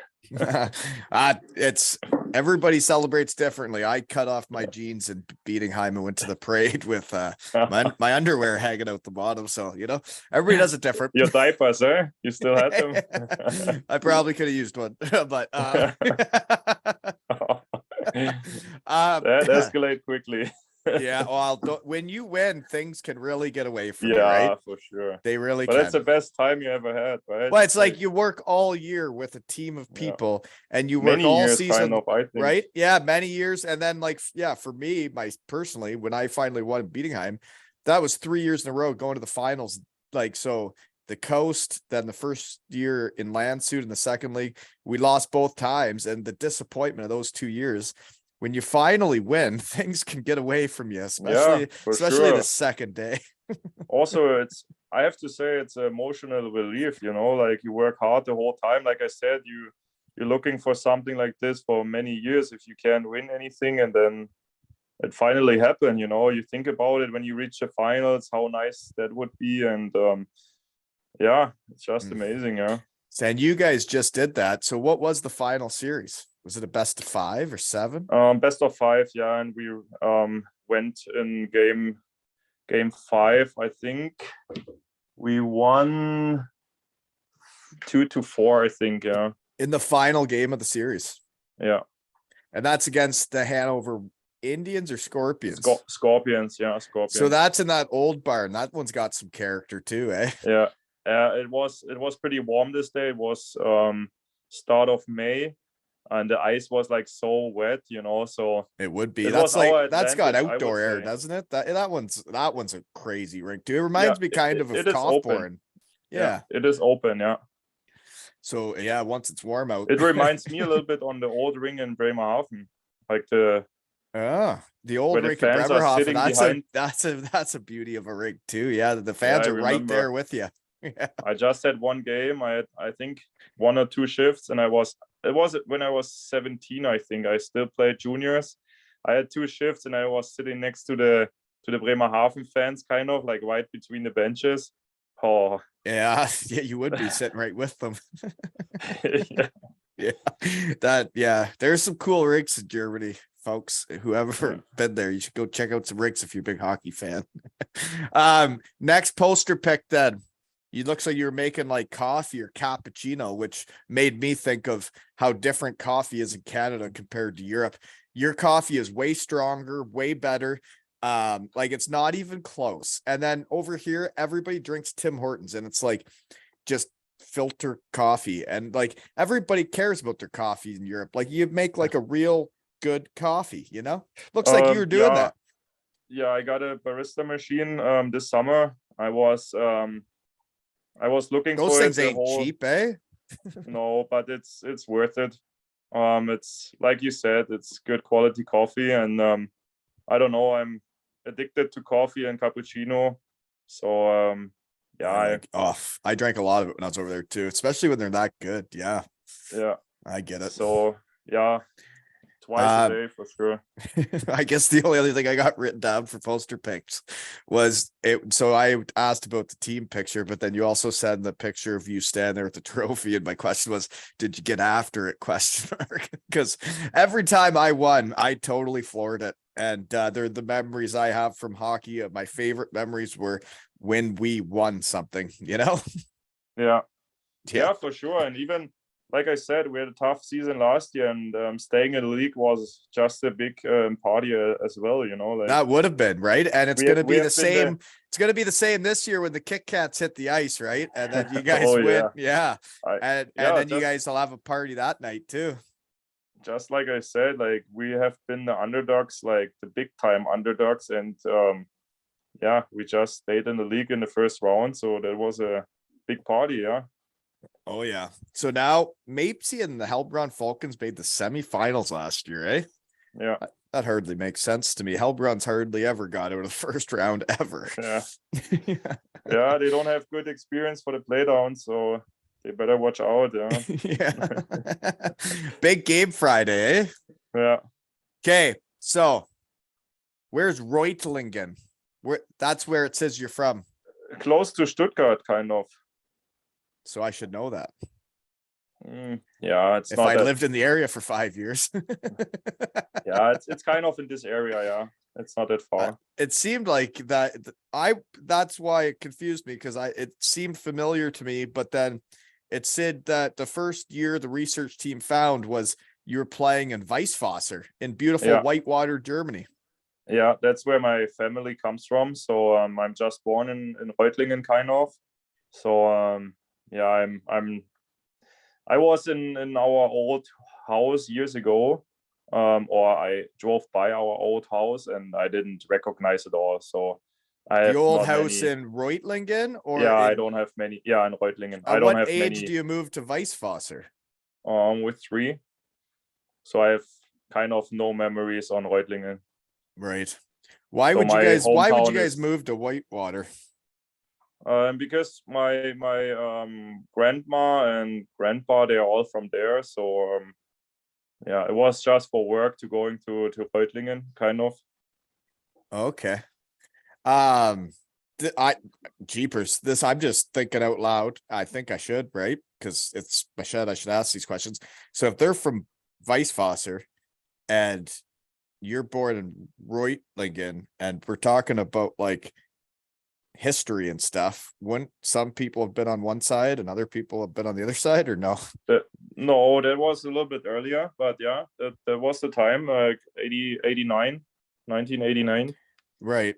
It's everybody celebrates differently. I cut off my jeans and Bietigheim and went to the parade with my underwear hanging out the bottom. So you know, everybody does it different. Your diapers, eh? You still had them? I probably could have used one, but that escalate quickly. Yeah, well, when you win, things can really get away from you, Yeah, right? for sure. They really But can. that's the best time you ever had, right? Well, it's like you work all year with a team of people, and you work Many all years, season, kind of, I think. right? Yeah, many years. And then like, yeah, for me, personally, when I finally won Bietigheim, that was 3 years in a row going to the finals. Like, so the coast, then the first year in Landshut in the second league, we lost both times. And the disappointment of those 2 years, when you finally win, things can get away from you, especially sure. the second day. Also, I have to say, it's an emotional relief, you know, like you work hard the whole time. Like I said, you're looking for something like this for many years. If you can't win anything, and then it finally happened, you know, you think about it when you reach the finals, how nice that would be. And yeah, it's just amazing. Yeah. And you guys just did that. So what was the final series? Was it a best of 5 or 7? Best of 5, yeah. And we went in game 5, I think. We won 2-4, I think, yeah. In the final game of the series. Yeah. And that's against the Hanover Indians or Scorpions? Scorpions, yeah, Scorpions. So that's in that old barn. That one's got some character too, eh? Yeah. It was pretty warm this day. It was start of May, and the ice was like so wet, you know. So it would be. That's got outdoor air, say. Doesn't it? That one's a crazy rink too. It reminds me kind of Kaufborn. Yeah, it is open. Yeah. So yeah, once it's warm out, it reminds me a little bit on the old ring in Bremerhaven, like the old rink in Bremerhaven. That's a beauty of a rink too. Yeah, the fans are right there with you. Yeah. I just had one game. I think 1 or 2 shifts, and it was when I was 17. I think I still played juniors. I had 2 shifts, and I was sitting next to the Bremerhaven fans, kind of like right between the benches. Oh, yeah, you would be sitting right with them. Yeah, there's some cool rinks in Germany, folks. Whoever been there, you should go check out some rinks if you're a big hockey fan. Next poster pick then. You looks like you were making like coffee or cappuccino, which made me think of how different coffee is in Canada compared to Europe. Your coffee is way stronger, way better. Like it's not even close. And then over here, everybody drinks Tim Hortons, and it's like just filter coffee. And like everybody cares about their coffee in Europe. Like you make like a real good coffee, you know? Looks like you were doing that. Yeah, I got a barista machine this summer. I was looking those for things ain't cheap, eh? No, but it's worth it. It's like you said, it's good quality coffee, and I don't know, I'm addicted to coffee and cappuccino. So Yeah, I drank a lot of it when I was over there too, especially when they're that good. Yeah, I get it. So yeah, twice a day for sure. I guess the only other thing I got written down for poster pics was it. So I asked about the team picture, but then you also said the picture of you standing there with the trophy. And my question was, did you get after it? Question mark. Because every time I won, I totally floored it. And they're the memories I have from hockey. My favorite memories were when we won something, you know? Yeah, for sure. And even like I said, we had a tough season last year, and staying in the league was just a big party as well. You know, like that would have been right, and it's going to be the same. It's going to be the same this year when the Kit Kats hit the ice, right? And then you guys win, and then you guys will have a party that night too. Just like I said, like we have been the underdogs, like the big time underdogs, and we just stayed in the league in the first round, so that was a big party. Oh yeah. So now Mapesy and the Heilbronn Falkens made the semifinals last year, eh? Yeah. That hardly makes sense to me. Heilbronn's hardly ever got out of the first round ever. Yeah. Yeah, they don't have good experience for the playdown, so they better watch out. Yeah. Big game Friday, eh? Yeah. Okay, so where's Reutlingen? That's where it says you're from. Close to Stuttgart, kind of. So I should know that. Yeah, it's if not. I lived in the area for 5 years. Yeah, it's kind of in this area. Yeah, it's not that far. It seemed like that. That's why it confused me, because it seemed familiar to me, but then it said that the first year the research team found was you were playing in Weisswasser in beautiful Whitewater, Germany. Yeah, that's where my family comes from. So I'm just born in Reutlingen, kind of. So yeah, I was in our old house years ago, or I drove by our old house and I didn't recognize it all. So the old house in Reutlingen, or I don't have many. Yeah, in Reutlingen. I don't have many. What age do you move to Weisswasser? With 3. So I have kind of no memories on Reutlingen. Right. Why would you guys move to Whitewater? Because my grandma and grandpa, they're all from there. So yeah, it was just for work to going to Reutlingen, kind of. Okay. Jeepers, this I'm just thinking out loud. I think I should, right? Because it's my shed. I should ask these questions. So if they're from Weisswasser and you're born in Reutlingen, and we're talking about like history and stuff, wouldn't some people have been on one side and other people have been on the other side, or no? No, that was a little bit earlier, but yeah, that was the time, like 1989. Right.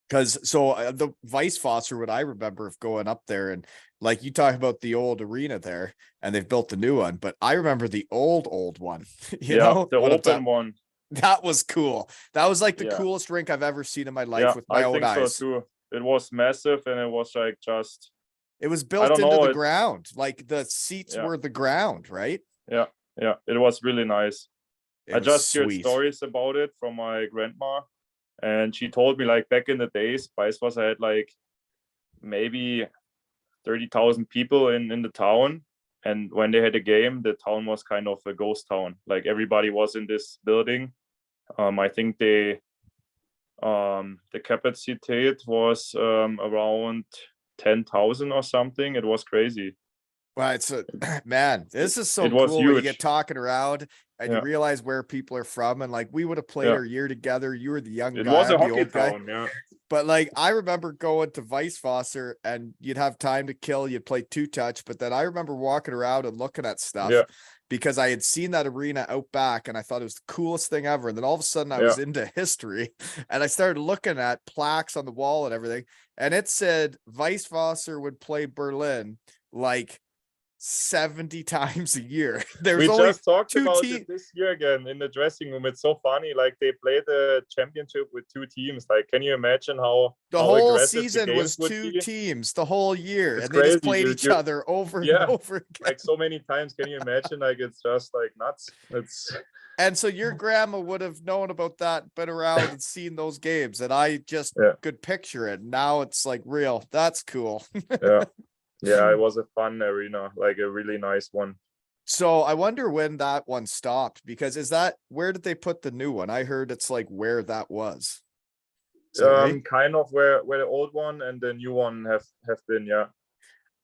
Because the Weisswasser, what I remember of going up there, and like you talk about the old arena there, and they've built the new one, but I remember the old one. you know, the open one. That was cool. That was like the coolest rink I've ever seen in my life with my own eyes. So too. It was massive, and it was like just. It was built into the ground. Like the seats were the ground, right? Yeah. It was really nice. I just heard stories about it from my grandma, and she told me like back in the days, Weisswasser had like maybe 30,000 people in the town. And when they had a game, the town was kind of a ghost town. Like everybody was in this building. I think the capacity was around 10,000 or something. It was crazy. Well, it's man, this is so cool when you get talking around and you realize where people are from. And like we would have played our year together. You were the young guy. It was a hockey town, yeah. But like I remember going to Weisswasser and you'd have time to kill, you'd play 2-touch. But then I remember walking around and looking at stuff because I had seen that arena out back and I thought it was the coolest thing ever. And then all of a sudden I was into history and I started looking at plaques on the wall and everything. And it said Weisswasser would play Berlin like 70 times a year. We just talked about it this year again in the dressing room. It's so funny. Like they played the championship with 2 teams. Like, can you imagine how the whole season was 2 teams the whole year, and they just played each other over and over again. Like so many times. Can you imagine? Like it's just like nuts. And so your grandma would have known about that, been around and seen those games, and I just could picture it. Now it's like real. That's cool. Yeah, it was a fun arena, like a really nice one. So I wonder when that one stopped, because where did they put the new one? I heard it's like where that was. Right? Kind of where the old one and the new one have been, yeah.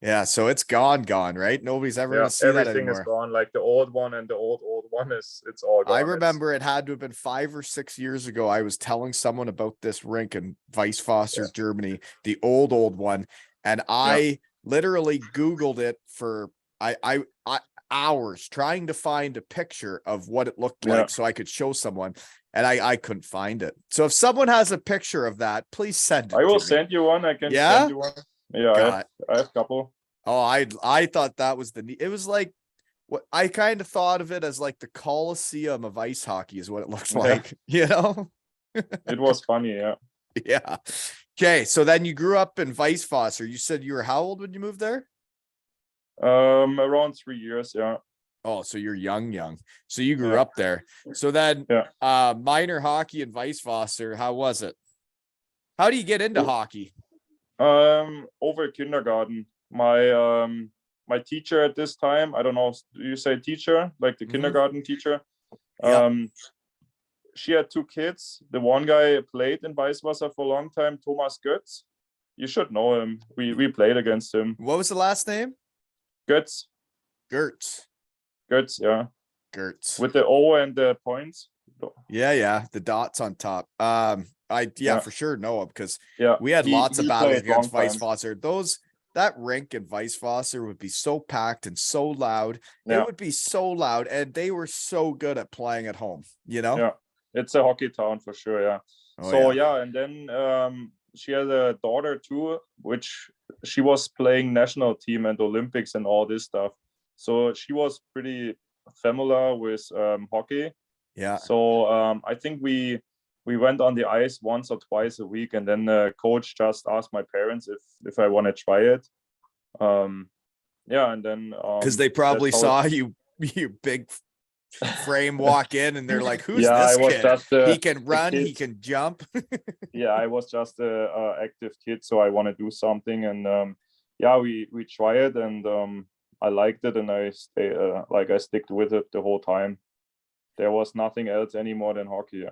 Yeah, so it's gone, right? Nobody's ever gonna see that anymore. Everything is gone. Like the old one and the old one it's all gone. I remember it had to have been 5 or 6 years ago. I was telling someone about this rink in Weisswasser, Germany, the old one, and I literally Googled it for I hours trying to find a picture of what it looked like so I could show someone, and I couldn't find it. So if someone has a picture of that, please send it. I will send you one. I can send you one. Yeah, I have a couple. Oh, I thought that was it was like what I kind of thought of it as like the Coliseum of ice hockey is what it looked like, you know? It was funny, yeah. Yeah. Okay, so then you grew up in Weisswasser. You said you were how old when you moved there? Around 3 years, yeah. Oh, so you're young. So you grew up there. So then minor hockey in Weisswasser, how was it? How do you get into hockey? Over kindergarten. My teacher at this time, I don't know, do you say teacher, like the kindergarten teacher? She had 2 kids. The one guy played in Weisswasser for a long time, Thomas Götz. You should know him. We played against him. What was the last name? Götz. Gertz, yeah. Gertz. With the O and the points. Yeah. The dots on top. For sure know him, because we had lots of battles against Weisswasser. That rink in Weisswasser would be so packed and so loud. It would be so loud, and they were so good at playing at home, you know? Yeah, it's a hockey town for sure, yeah. And then she has a daughter too, which she was playing national team and Olympics and all this stuff. So she was pretty familiar with hockey. Yeah. So I think we went on the ice once or twice a week, and then the coach just asked my parents if I want to try it. And then because they probably saw you big frame walk in, and they're like, "Who's this kid? He can run, he can jump." Yeah, I was just a active kid, so I want to do something, and we try it, and I liked it, and I sticked with it the whole time. There was nothing else anymore than hockey.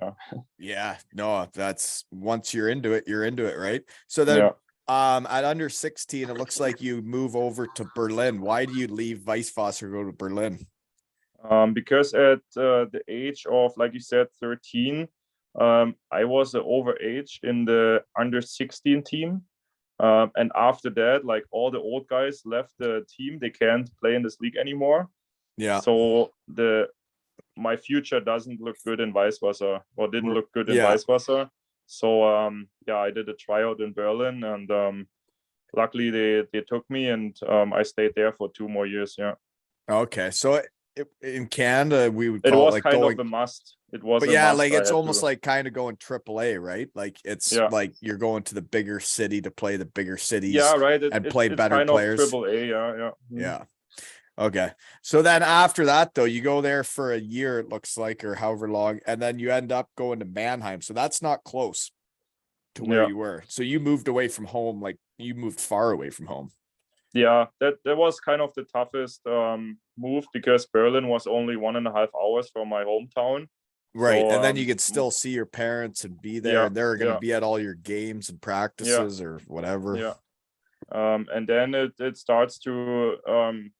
Yeah, no, that's once you're into it, right? So then at under 16, it looks like you move over to Berlin. Why do you leave Weisswasser, go to Berlin? Because at the age of, like you said, 13, I was overage in the under 16 team. And after that, like all the old guys left the team, they can't play in this league anymore. Yeah. So my future doesn't look good in Weisswasser, or didn't look good in Weisswasser. So I did a tryout in Berlin, and luckily they took me, and I stayed there for 2 more years. Yeah. Okay, so in Canada we would call it was like kind of a must. It was, but like it's almost like kind of going AAA, right? Like it's like you're going to the bigger city to play the bigger cities. Yeah, right. And play better kind players. Of AAA, yeah. Okay. So then after that, though, you go there for a year, it looks like, or however long, and then you end up going to Manheim. So that's not close to where you were. So you moved away from home, like you moved far away from home. Yeah, that was kind of the toughest move, because Berlin was only 1.5 hours from my hometown. Right. So, and then you could still see your parents and be there, and they're going to be at all your games and practices or whatever. Yeah. And then it starts to and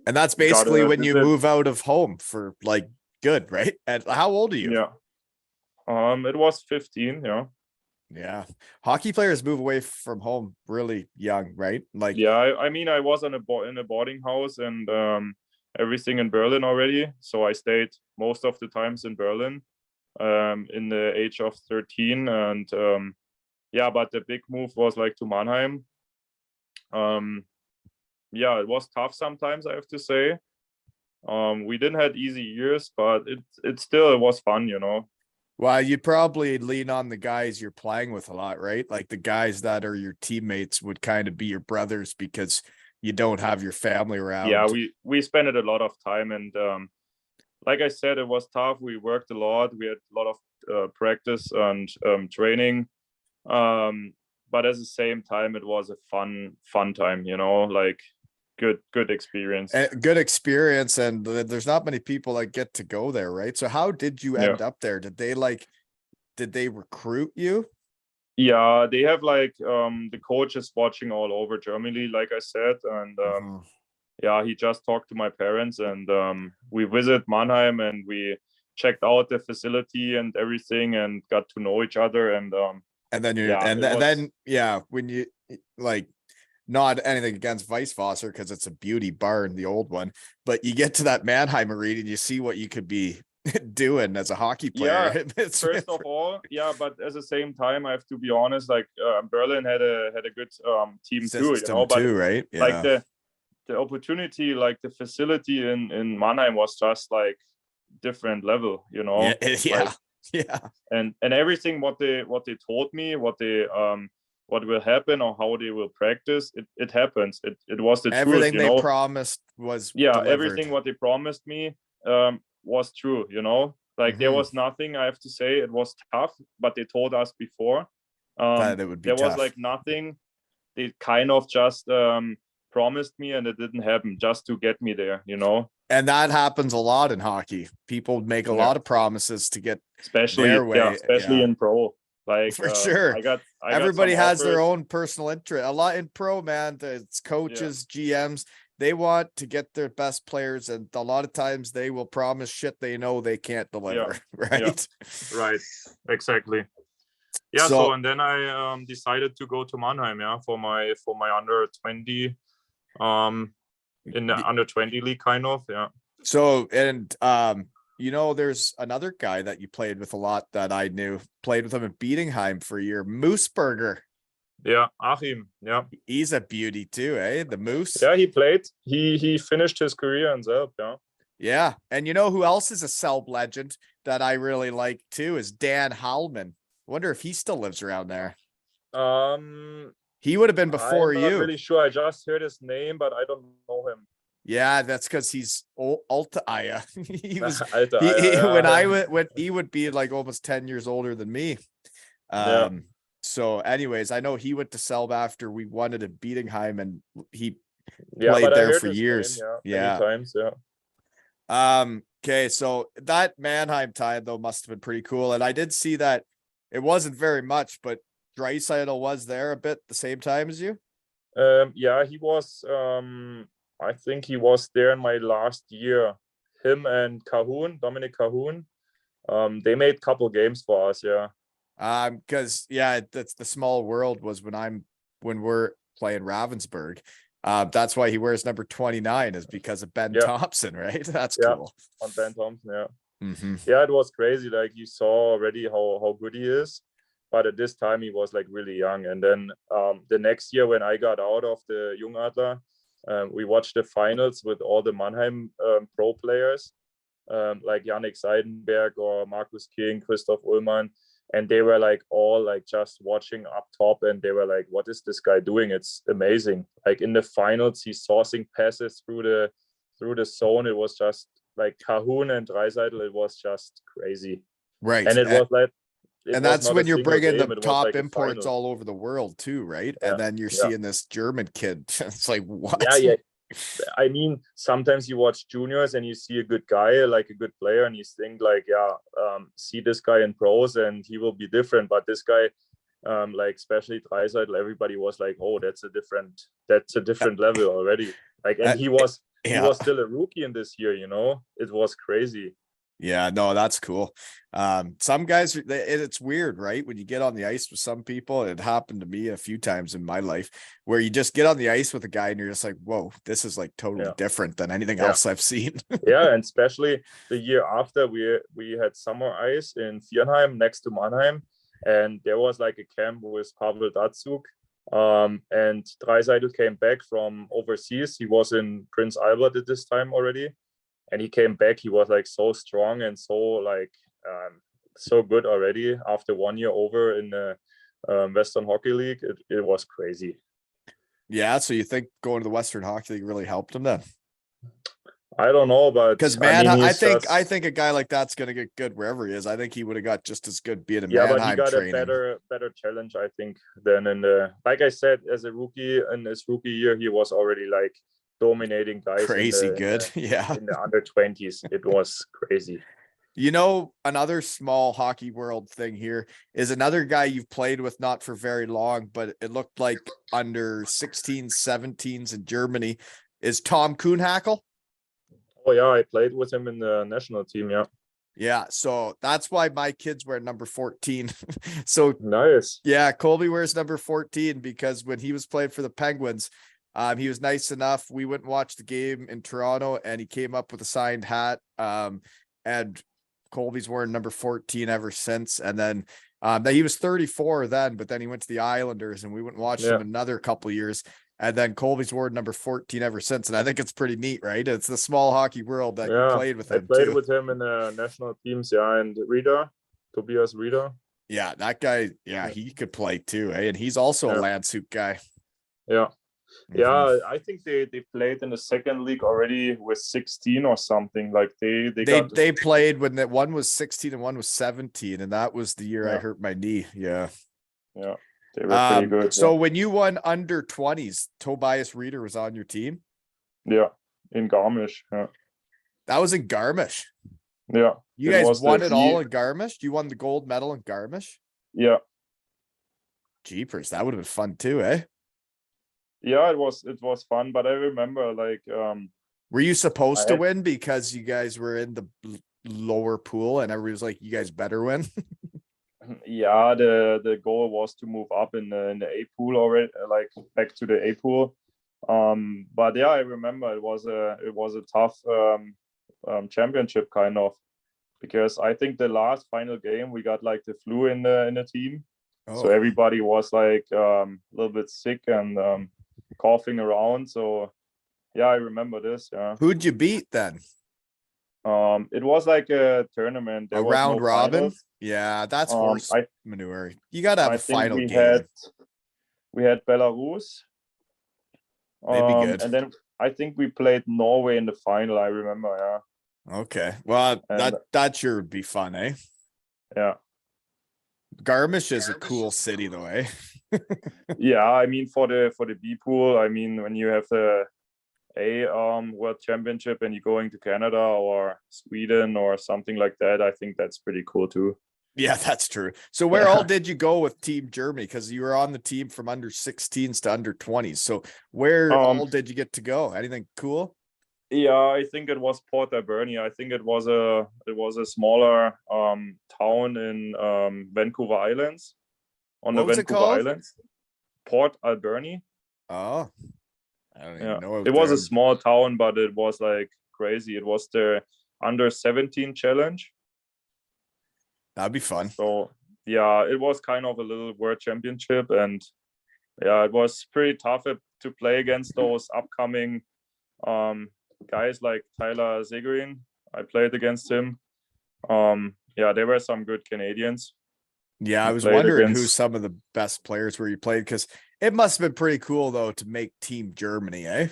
that's basically when you move out of home for like good, right? And how old are you? Yeah. It was 15, Yeah. Hockey players move away from home really young, right? Like I mean, I was in a boarding house and everything in Berlin already, so I stayed most of the times in Berlin in the age of 13, and but the big move was like to Manheim. It was tough sometimes, I have to say. We didn't have easy years, but it still was fun, Well, you probably lean on the guys you're playing with a lot, right? Like the guys that are your teammates would kind of be your brothers, because you don't have your family around. Yeah, we spent it a lot of time, and like I said, it was tough. We worked a lot. We had a lot of practice and training. But at the same time, it was a fun time, like good experience. Good experience. And there's not many people that get to go there, right? So how did you end up there? Did they recruit you? Yeah, they have like the coaches watching all over Germany, like I said. And yeah, he just talked to my parents, and we visited Manheim, and we checked out the facility and everything, and got to know each other. And then when you like, not anything against Weisswasser because it's a beauty barn, the old one, but you get to that Manheim arena and you see what you could be doing as a hockey player. Yeah, first of all, but at the same time, I have to be honest, like Berlin had a good team too, but right? Yeah. Like the opportunity, like the facility in Mannheim was just like different level, and everything what they told me, what will happen or how they will practice, it happens. It was the everything truth, they promised was delivered. Everything what they promised me was true, like there was nothing I have to say. It was tough, but they told us before that it would be there tough. was like nothing. They kind of just promised me, and it didn't happen, just to get me there, And that happens a lot in hockey. People make a lot of promises to get especially their way. Especially in pro. Like for sure. Everybody has their own personal interest. A lot in pro, man. It's coaches, GMs. They want to get their best players, and a lot of times they will promise shit they know they can't deliver. Right. Right. Exactly. Yeah. So and then I decided to go to Mannheim, for my under 20, in the under 20 league, kind of. Yeah. So and there's another guy that you played with a lot that I knew, played with him in Bietigheim for a year, Mooseburger. Yeah, Achim. Yeah, he's a beauty too, eh? The Moose. Yeah, he played. He finished his career in Selb. Yeah, and you know who else is a Selb legend that I really like too is Dan Hallman. I wonder if he still lives around there. He would have been before you. I'm not really sure. I just heard his name, but I don't know him. Yeah, that's because he's Alta Aya. He was when he would be like almost 10 years older than me. So anyways, I know he went to Selb after we won it at Bietigheim, and he played there for years. Many times, okay, so that Manheim time though must have been pretty cool. And I did see that it wasn't very much, but Draisaitl was there a bit the same time as you. Yeah, he was. I think he was there in my last year. Him and Dominic Cahoon. They made a couple games for us. Yeah. Because that's the small world was when we're playing Ravensburg. That's why he wears number 29 is because of Ben Thompson, right? That's cool. On Ben Thompson, yeah, it was crazy. Like you saw already how good he is, but at this time he was like really young. And then the next year when I got out of the Jungadler, we watched the finals with all the Mannheim pro players, like Yannick Seidenberg or Markus King, Christoph Ullmann. And they were like all like just watching up top, and they were like, what is this guy doing? It's amazing. Like in the finals, he's sourcing passes through the zone. It was just like Cahoon and Draisaitl. It was just crazy. Right. And it was like, and that's when you're bringing the top imports all over the world too, right? Yeah. And then you're seeing this German kid. It's like, what? Yeah. I mean, sometimes you watch juniors and you see a good guy, like a good player, and you think like, see this guy in pros and he will be different. But this guy, like especially Draisaitl, everybody was like, oh, that's a different level already. Like, and he was still a rookie in this year, it was crazy. Yeah, no, that's cool. Some guys, it's weird, right? When you get on the ice with some people, it happened to me a few times in my life where you just get on the ice with a guy and you're just like, whoa, this is like totally different than anything else I've seen. Yeah, and especially the year after we had summer ice in Viernheim next to Mannheim, and there was like a camp with Pavel Datsuk. And Draisaitl came back from overseas. He was in Prince Albert at this time already. And he came back. He was like so strong and so like so good already after 1 year over in the Western Hockey League. It was crazy. Yeah. So you think going to the Western Hockey League really helped him then? I don't know, but Because I mean, I he's think just, a guy like that's gonna get good wherever he is. I think he would have got just as good being in yeah, but he Manheim got a training. better challenge, I think, than in the, like I said, as a rookie in his rookie year, he was already like dominating guys Crazy good. Yeah. in the under 20s. It was crazy. You know, another small hockey world thing here is another guy you've played with, not for very long, but it looked like under 16s, 17s in Germany, is Tom Kuhnhackl. Oh yeah, I played with him in the national team. Yeah. Yeah, so that's why my kids wear number 14. So Nice. yeah, Colby wears number 14 because when he was playing for the Penguins, he was nice enough. We went and watched the game in Toronto and he came up with a signed hat. And Colby's wearing number 14 ever since. And then he was 34 then, but then he went to the Islanders and we went and watched him another couple years. And then Colby's worn number 14 ever since. And I think it's pretty neat, right? It's the small hockey world that you played with him. I played with him in the national teams, and Tobias Rieder. Yeah, that guy, he could play too, eh? And he's also a Landshut guy. Yeah. Yeah, I think they played in the second league already with 16 or something. Like they played when that one was 16 and one was 17, and that was the year I hurt my knee. Yeah. Yeah. They were pretty good. So when you won under 20s, Tobias Rieder was on your team? Yeah, in Garmisch. Yeah. That was in Garmisch. Yeah. You guys won it all in Garmisch? You won the gold medal in Garmisch? Yeah. Jeepers, that would have been fun too, eh? Yeah, it was fun, but I remember like were you supposed to win because you guys were in the lower pool and everybody was like, you guys better win? Yeah, the goal was to move up in the A pool already, like back to the A pool. But yeah, I remember it was a tough championship kind of, because I think the last final game we got like the flu in the team. So everybody was like a little bit sick and coughing around. So yeah, I remember this. Yeah. Who'd you beat then? It was like a tournament. There was round robin. Finals. Yeah, that's horse manure. You gotta have a final game. We had Belarus. Maybe good. And then I think we played Norway in the final. I remember. Yeah. Okay. Well, that sure would be fun, eh? Yeah. Garmisch is a cool city though, eh? Yeah, I mean for the B pool, I mean when you have the A World Championship and you're going to Canada or Sweden or something like that, I think that's pretty cool too. Yeah, that's true. So where all did you go with Team Germany? Because you were on the team from under 16s to under 20s. So where all did you get to go? Anything cool? Yeah, I think it was Port Alberni. I think it was a smaller town in Vancouver Islands. On the Vancouver Islands. Port Alberni. Oh. I don't even know. It was a small town, but it was like crazy. It was the under 17 challenge. That'd be fun. So yeah, it was kind of a little world championship, and yeah, it was pretty tough to play against those upcoming guys like Tyler Seguin. I played against him. Yeah, there were some good Canadians. Yeah, I was wondering who some of the best players were you played, because it must have been pretty cool though to make Team Germany, eh?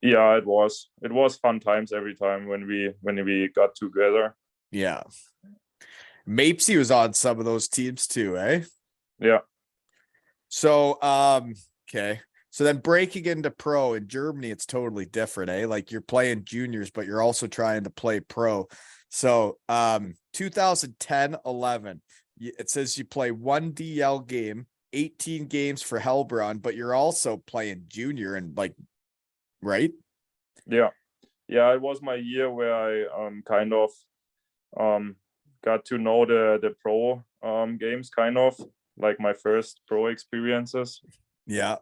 Yeah, it was. It was fun times every time when we got together. Yeah. Mapesy was on some of those teams too, eh? Yeah. So okay. So then breaking into pro in Germany, it's totally different, eh? Like you're playing juniors, but you're also trying to play pro. So 2010-11, it says you play one DL game, 18 games for Heilbronn, but you're also playing junior and like, right? Yeah. Yeah, it was my year where I kind of got to know the pro games, kind of like my first pro experiences. Yeah.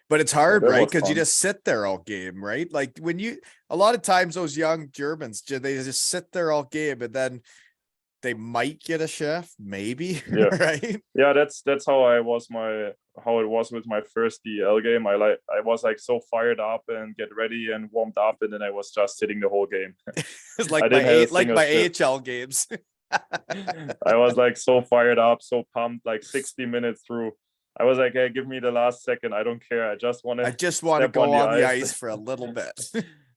But it's hard, right? Because you just sit there all game, right? Like a lot of times those young Germans, they just sit there all game and then they might get a chef, maybe, right? Yeah, that's how it was with my first DL game. I was like so fired up and get ready and warmed up, and then I was just sitting the whole game. It's like my AHL games. I was like so fired up, so pumped, like 60 minutes through. I was like, hey, give me the last second. I don't care. I just want to go on the ice for a little bit.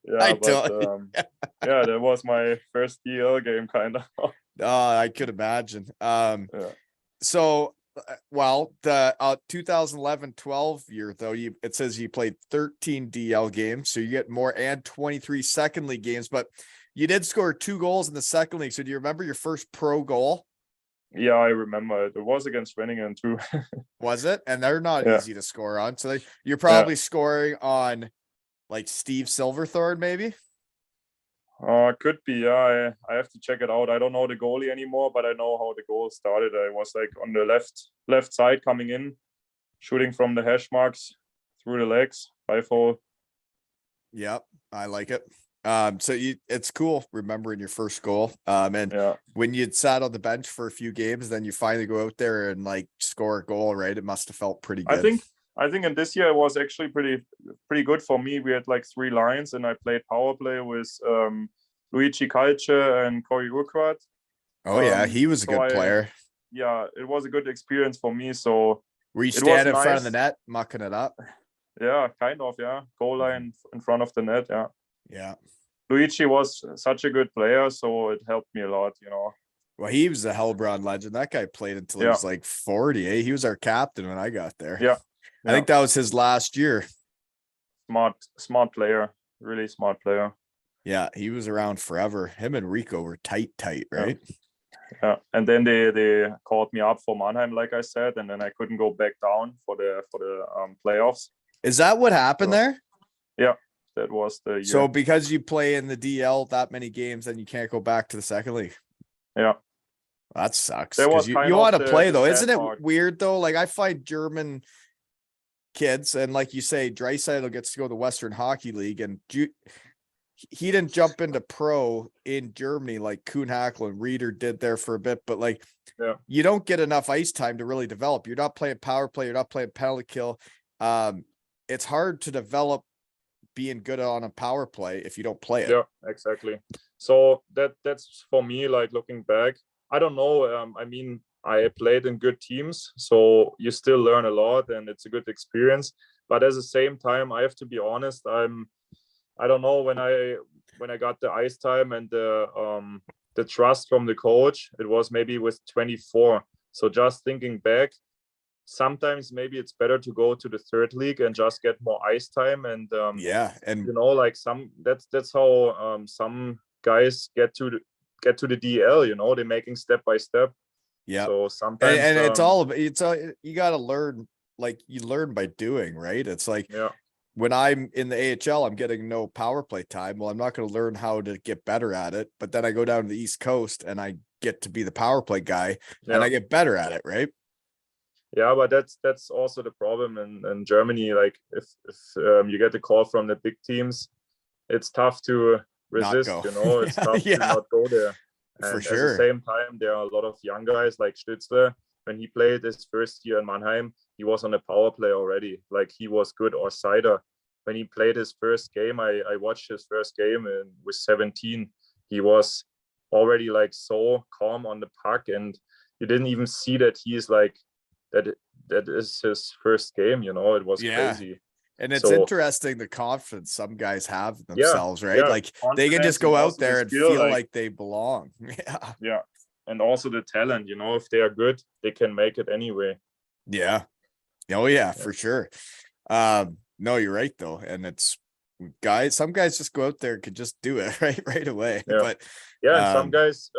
Yeah, but yeah, that was my first DL game, kind of. I could imagine. Yeah. So, well, the 2011-12 year though, it says you played 13 DL games, so you get more, and 23 second league games, but you did score 2 goals in the second league. So do you remember your first pro goal? Yeah, I remember it. It was against Renningen too. Was it? And they're not Yeah. easy to score on. So you're probably scoring on like Steve Silverthorne, maybe. Could be. Yeah, I have to check it out. I don't know the goalie anymore, but I know how the goal started. I was like on the left side coming in, shooting from the hash marks through the legs, 5-0. Yep, I like it. So it's cool remembering your first goal. And when you'd sat on the bench for a few games, then you finally go out there and like score a goal, right? It must have felt pretty good. I think in this year it was actually pretty good for me. We had like 3 lines, and I played power play with Luigi Calce and Corey Urquhart. Oh yeah, he was a good player. Yeah, it was a good experience for me. So were you standing in front of the net, mucking it up? Yeah, kind of. Yeah, goal line in front of the net. Yeah. Yeah. Luigi was such a good player, so it helped me a lot, you know. Well, he was a Heilbronn legend. That guy played until he was like 40. Eh? He was our captain when I got there. Yeah. I think that was his last year. Smart player. Really smart player. Yeah, he was around forever. Him and Rico were tight, right? Yeah. And then they called me up for Manheim, like I said, and then I couldn't go back down for the playoffs. Is that what happened there? Yeah. That was the year. So because you play in the DL that many games, then you can't go back to the second league. Yeah. That sucks. Because you want to play though. Isn't it weird though? Like I find German kids, and like you say, Draisaitl gets to go to the Western Hockey League, and he didn't jump into pro in Germany like Kuhn Hackl and Reeder did there for a bit, but like you don't get enough ice time to really develop. You're not playing power play, you're not playing penalty kill. It's hard to develop being good on a power play if you don't play it. Yeah, exactly. So that's for me, like looking back, I don't know. I mean, I played in good teams, so you still learn a lot and it's a good experience. But at the same time, I have to be honest, I don't know, when I got the ice time and the trust from the coach, it was maybe with 24. So just thinking back, sometimes maybe it's better to go to the third league and just get more ice time. And and you know, like that's how some guys get to the DL, you know, they're making step by step. Yeah. So sometimes and it's all about you got to learn, like you learn by doing, right? It's like when I'm in the AHL, I'm getting no power play time. Well, I'm not going to learn how to get better at it, but then I go down to the East Coast and I get to be the power play guy and I get better at it, right? Yeah, but that's also the problem in Germany. Like if you get a call from the big teams, it's tough to resist, you know, it's tough to not go there. And for sure. At the same time, there are a lot of young guys like Stützle. When he played his first year in Manheim, he was on a power play already. Like he was good. Or Seider, when he played his first game, I watched his first game and with 17, he was already like so calm on the puck, and you didn't even see that he's like that is his first game, you know. It was crazy. And it's interesting the confidence some guys have in themselves, right? Yeah. Like they can just go out there and feel like they belong. Yeah. And also the talent, you know, if they are good, they can make it anyway. Yeah. Oh yeah, for sure. No, you're right though. And it's some guys just go out there and could just do it right away. Yeah. But and some guys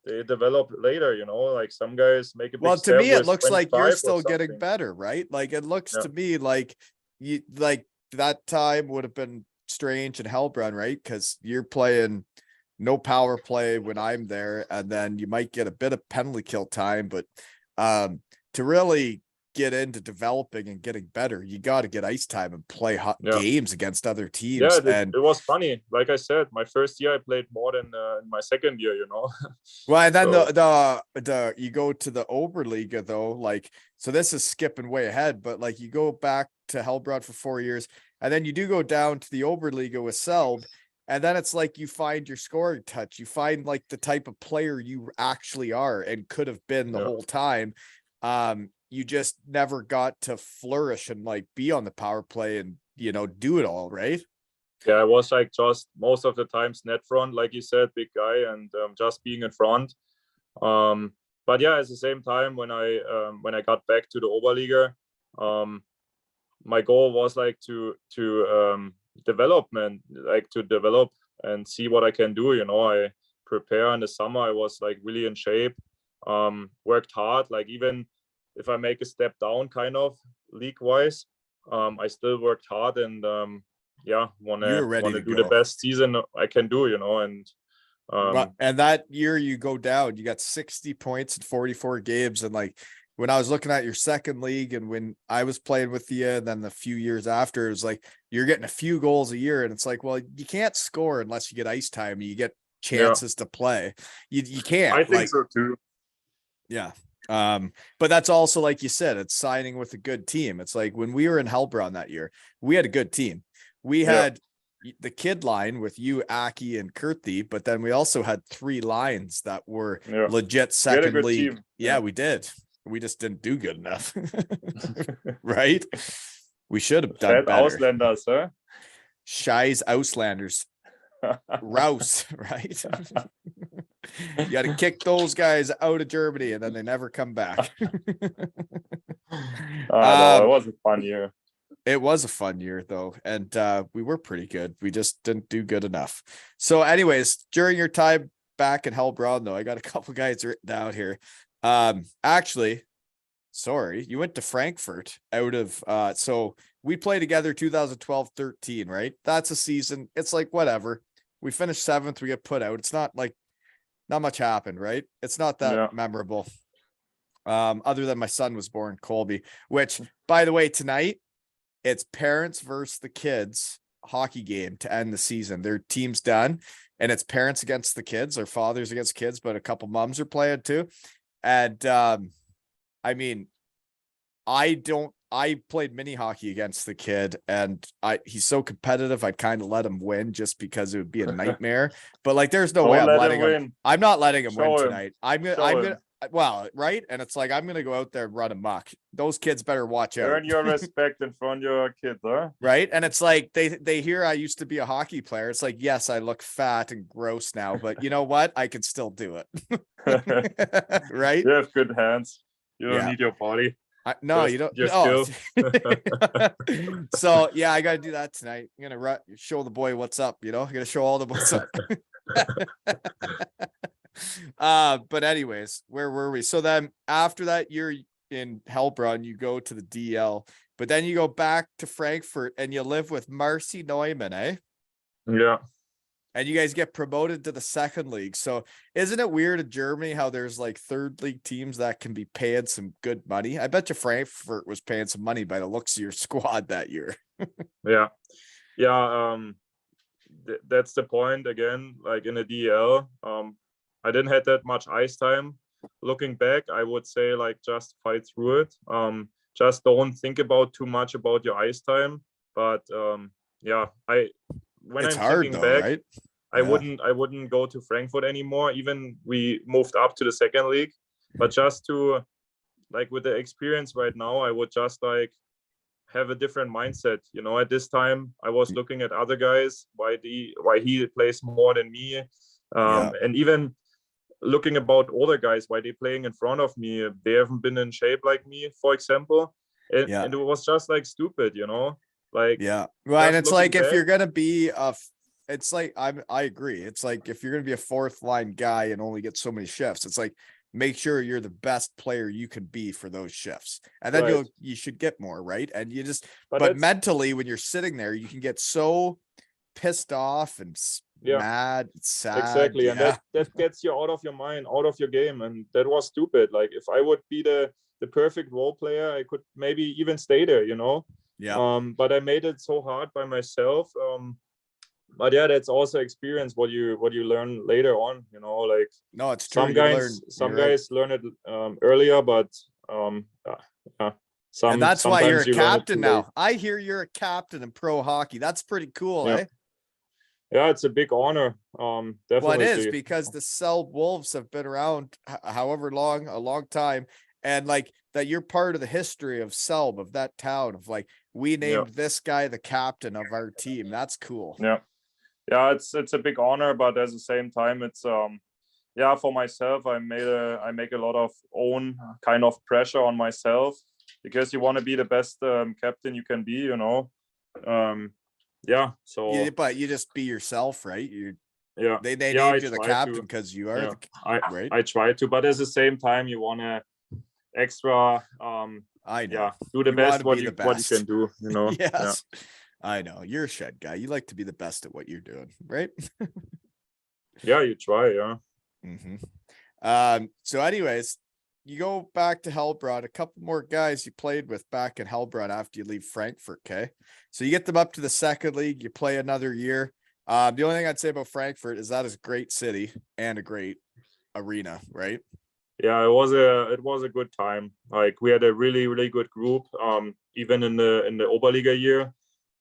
they develop later, you know, like some guys make a big well, to me, it looks like you're still something. getting better, right? Like it looks to me like you like that time would have been strange in Heilbronn, right? Because you're playing no power play when I'm there, and then you might get a bit of penalty kill time, but to really get into developing and getting better, you got to get ice time and play games against other teams. Yeah, and it was funny. Like I said, my first year I played more than in my second year, you know. Well, and then the you go to the Oberliga though, like, so this is skipping way ahead, but like you go back to Heilbronn for 4 years, and then you do go down to the Oberliga with Selb, and then it's like you find your scoring touch, you find like the type of player you actually are and could have been the whole time. You just never got to flourish and like be on the power play and, you know, do it all, right? Yeah, I was like just most of the times net front, like you said, big guy, and just being in front. But yeah, at the same time, when I got back to the Oberliga, my goal was like to development, like to develop and see what I can do. I prepare in the summer. I was like really in shape, worked hard. Like even if I make a step down, kind of league wise, I still worked hard and yeah, You're wanna ready to do the go. best season I can do. And and that year you go down, you got 60 points in 44 games. And like when I was looking at your second league and when I was playing with you, and then the few years after, it was like you're getting a few goals a year. And it's like, well, you can't score unless you get ice time and you get chances to play. You can't. I think so too. Yeah. But that's also, like you said, it's signing with a good team. It's like when we were in Heilbronn that year, we had a good team. We had the kid line with you, Aki, and Kurti, but then we also had 3 lines that were legit second league. Team. Yeah, we did. We just didn't do good enough. Right? We should have done better. Ausländers, huh? Scheiß Ausländers. Rouse, right? You got to kick those guys out of Germany and then they never come back. No, it was a fun year. It was a fun year though. And we were pretty good. We just didn't do good enough. So anyways, during your time back in Heilbronn though, I got a couple guys written down here. Actually, sorry, you went to Frankfurt out of so we played together 2012-13, right? That's a season. It's like whatever. We finished 7th, we get put out. It's not like not much happened, right? It's not that memorable. Other than my son was born, Colby, which by the way, tonight it's parents versus the kids hockey game to end the season. Their team's done and it's parents against the kids or fathers against kids, but a couple moms are playing too. And I mean, I played mini hockey against the kid and he's so competitive. I'd kind of let him win just because it would be a nightmare, but like, there's no way I'm letting him. I'm not letting him win tonight. I'm gonna, well, right. And it's like, I'm going to go out there and run amok. Those kids better watch out. Earn your respect in front of your kids, huh? Right. And it's like, they hear I used to be a hockey player. It's like, yes, I look fat and gross now, but you know what? I can still do it. Right. You have good hands. You don't need your body. No, you don't. No. So yeah, I got to do that tonight. I'm going to show the boy what's up. I'm going to show all the what's up. But anyways, where were we? So then after that year in Heilbronn, you go to the DL, but then you go back to Frankfurt and you live with Marcy Neumann, eh? Yeah. And you guys get promoted to the second league. So isn't it weird in Germany how there's like third league teams that can be paying some good money? I bet you Frankfurt was paying some money by the looks of your squad that year. Yeah. That's the point again, like in the DL. I didn't have that much ice time. Looking back, I would say like just fight through it. Just don't think about too much about your ice time. But when it's I'm hard thinking though, back, right? I wouldn't go to Frankfurt anymore. Even we moved up to the second league, but just to like with the experience right now, I would just like have a different mindset. At this time, I was looking at other guys, why he plays more than me, and even looking about older guys, why they playing in front of me. They haven't been in shape like me, for example, and it was just like stupid, like well, and it's like back, if you're gonna be it's like I agree. It's like if you're gonna be a fourth line guy and only get so many shifts, it's like make sure you're the best player you can be for those shifts, and then you should get more, right? And you just but mentally when you're sitting there, you can get so pissed off and mad, sad. Exactly, and that gets you out of your mind, out of your game, and that was stupid. Like if I would be the perfect role player, I could maybe even stay there, but I made it so hard by myself. But that's also experience what you learn later on, like no, it's true. Some guys learn it earlier, but and that's why you're a captain now. I hear you're a captain in pro hockey. That's pretty cool, eh? Yeah, it's a big honor. Definitely. Well, it is because the Selb Wolves have been around however long, a long time. And like that you're part of the history of Selb, of that town, of like, we named this guy the captain of our team. That's cool. Yeah. It's a big honor, but at the same time, it's for myself, I make a lot of own kind of pressure on myself, because you want to be the best captain you can be, you know. So but you just be yourself, right? They named you the captain because you are right. I try to, but at the same time, you want to extra I know. Do the best what you can do, you know. Yes. I know, you're a shed guy. You like to be the best at what you're doing, right? You try. So anyways, you go back to Heilbronn. A couple more guys you played with back in Heilbronn after you leave Frankfurt. Okay, so you get them up to the second league. You play another year. The only thing I'd say about Frankfurt is that is a great city and a great arena, right? Yeah, it was a good time. Like, we had a really, really good group. Even in the Oberliga year,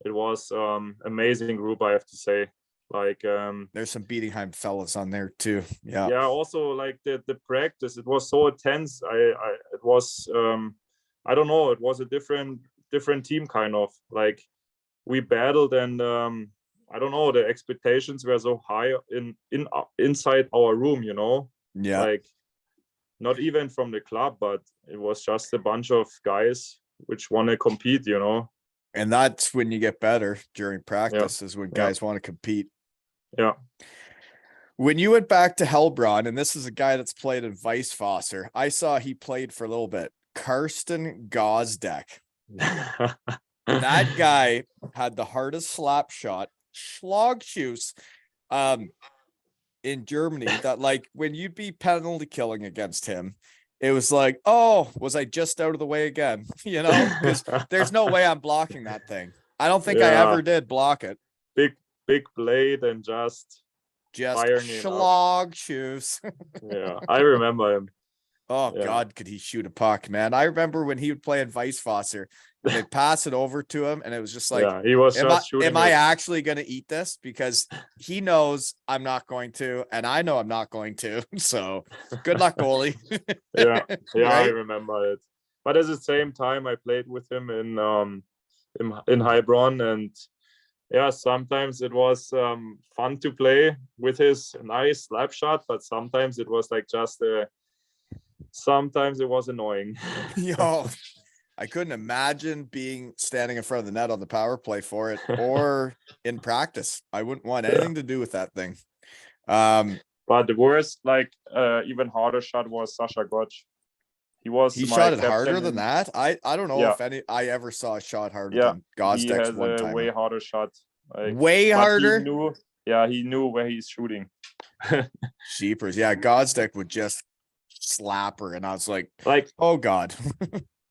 it was amazing group, I have to say. Like, there's some Bietigheim fellas on there too. Yeah. Also, like, the practice, it was so intense. It was I don't know, it was a different team, kind of. Like, we battled, and I don't know, the expectations were so high inside our room, you know. Like, not even from the club, but it was just a bunch of guys which want to compete, you know. And that's when you get better during practice, is when guys want to compete. Yeah. When you went back to Heilbronn, and this is a guy that's played in Weisswasser, I saw he played for a little bit. Karsten Gosdeck. That guy had the hardest slap shot, Schlagschuss, in Germany, that, like, when you'd be penalty killing against him, it was like, oh, was I just out of the way again? You know, because there's no way I'm blocking that thing. I don't think I ever did block it. Big blade and just Schlagschuss. Yeah, I remember him. Oh God, could he shoot a puck, man? I remember when he would play in Weisswasser, and they'd pass it over to him, and it was just like, he was just shooting. Am I actually going to eat this? Because he knows I'm not going to, and I know I'm not going to. So good luck, goalie. Right? I remember it. But at the same time, I played with him in Heilbronn, and sometimes it was fun to play with his nice slap shot, but sometimes it was like sometimes it was annoying. Yo, I couldn't imagine standing in front of the net on the power play for it, or in practice. I wouldn't want anything to do with that thing. But the worst, like, even harder shot was Sasha Gotch. He shot it harder than that. I don't know if I ever saw a shot harder than Gosdeck's one time. Way harder shot. Like, way harder. He knew where he's shooting. Sheepers. Yeah, Gosdeck would just slap her, and I was like, oh God.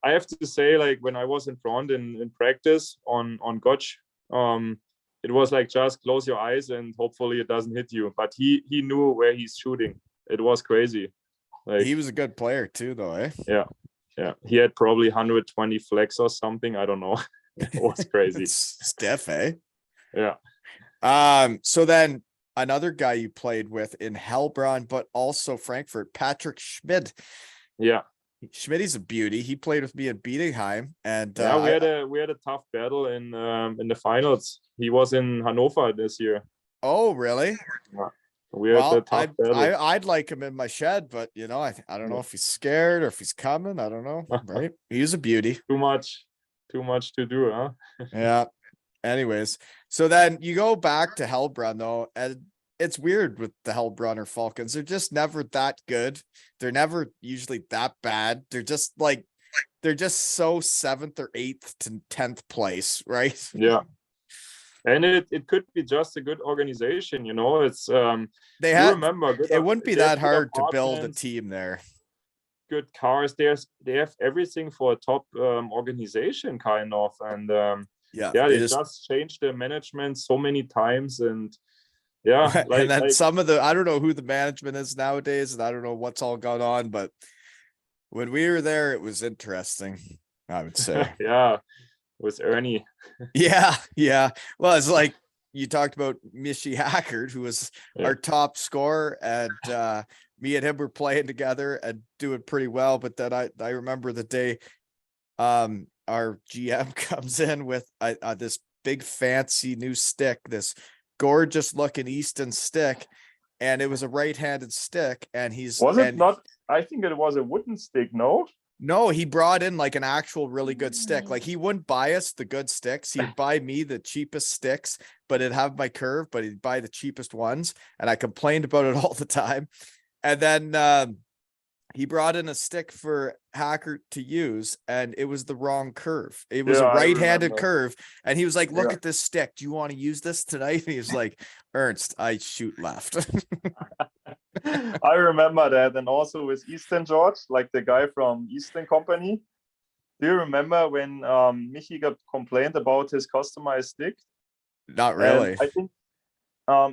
I have to say, like, when I was in front in practice on Gotch, it was like, just close your eyes and hopefully it doesn't hit you. But he knew where he's shooting. It was crazy. Like, he was a good player too, though, eh? Yeah. He had probably 120 flex or something. I don't know. It was crazy. Stiff, eh? Yeah. So then another guy you played with in Heilbronn, but also Frankfurt, Patrick Schmid. Yeah. Schmidt's a beauty. He played with me at Bietigheim, and we had a tough battle in the finals. He was in Hannover this year. Oh, really? Yeah. We had a tough battle. I'd like him in my shed, but you know, I don't know if he's scared or if he's coming. I don't know. Right? He's a beauty. Too much to do, huh? Yeah. Anyways, so then you go back to Heilbronn, though, and it's weird with the Heilbronner Falkens. They're just never that good. They're never usually that bad. They're just so 7th or 8th to 10th place, right? Yeah. And it could be just a good organization, you know. It's it wouldn't be that hard to build a team there. Good cars. They have everything for a top organization, kind of. And they just changed their management so many times, and and then some of I don't know who the management is nowadays, and I don't know what's all gone on, but when we were there, it was interesting, I would say. With Ernie. Yeah. Well, it's like you talked about Michi Hackert, who was our top scorer, and me and him were playing together and doing pretty well. But then I remember the day our GM comes in with this big fancy new stick, this gorgeous looking Easton stick, and it was a right-handed stick, and not, I think it was a wooden stick, no, he brought in like an actual really good stick. Like he wouldn't buy us the good sticks. He'd buy me the cheapest sticks, but it'd have my curve, but he'd buy the cheapest ones. And I complained about it all the time. And then he brought in a stick for Hacker to use, and it was the wrong curve. It was a right-handed curve. And he was like, look at this stick. Do you want to use this tonight? And he was like, Ernst, I shoot left. I remember that. And also with Easton George, like the guy from Easton Company. Do you remember when Michi got complained about his customized stick? Not really. And I think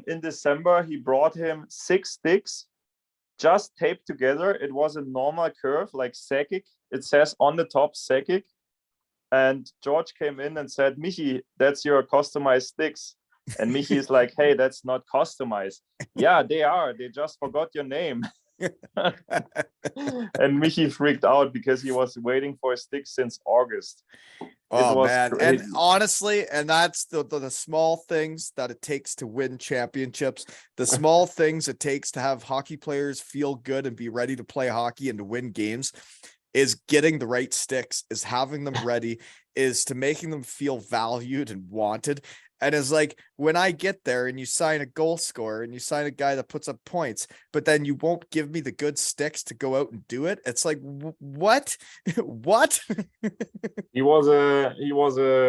in December, he brought him 6 sticks just taped together. It was a normal curve, like Sakic. It says on the top Sakic. And George came in and said, Michi, that's your customized sticks. And Michi is like, hey, that's not customized. Yeah, they are. They just forgot your name. And Michi freaked out because he was waiting for a stick since August. Oh man. Crazy. And honestly, and that's the small things that it takes to win championships, the small things it takes to have hockey players feel good and be ready to play hockey and to win games, is getting the right sticks, is having them ready, is to making them feel valued and wanted. And it's like, when I get there and you sign a goal scorer and you sign a guy that puts up points, but then you won't give me the good sticks to go out and do it. It's like, what? What? He was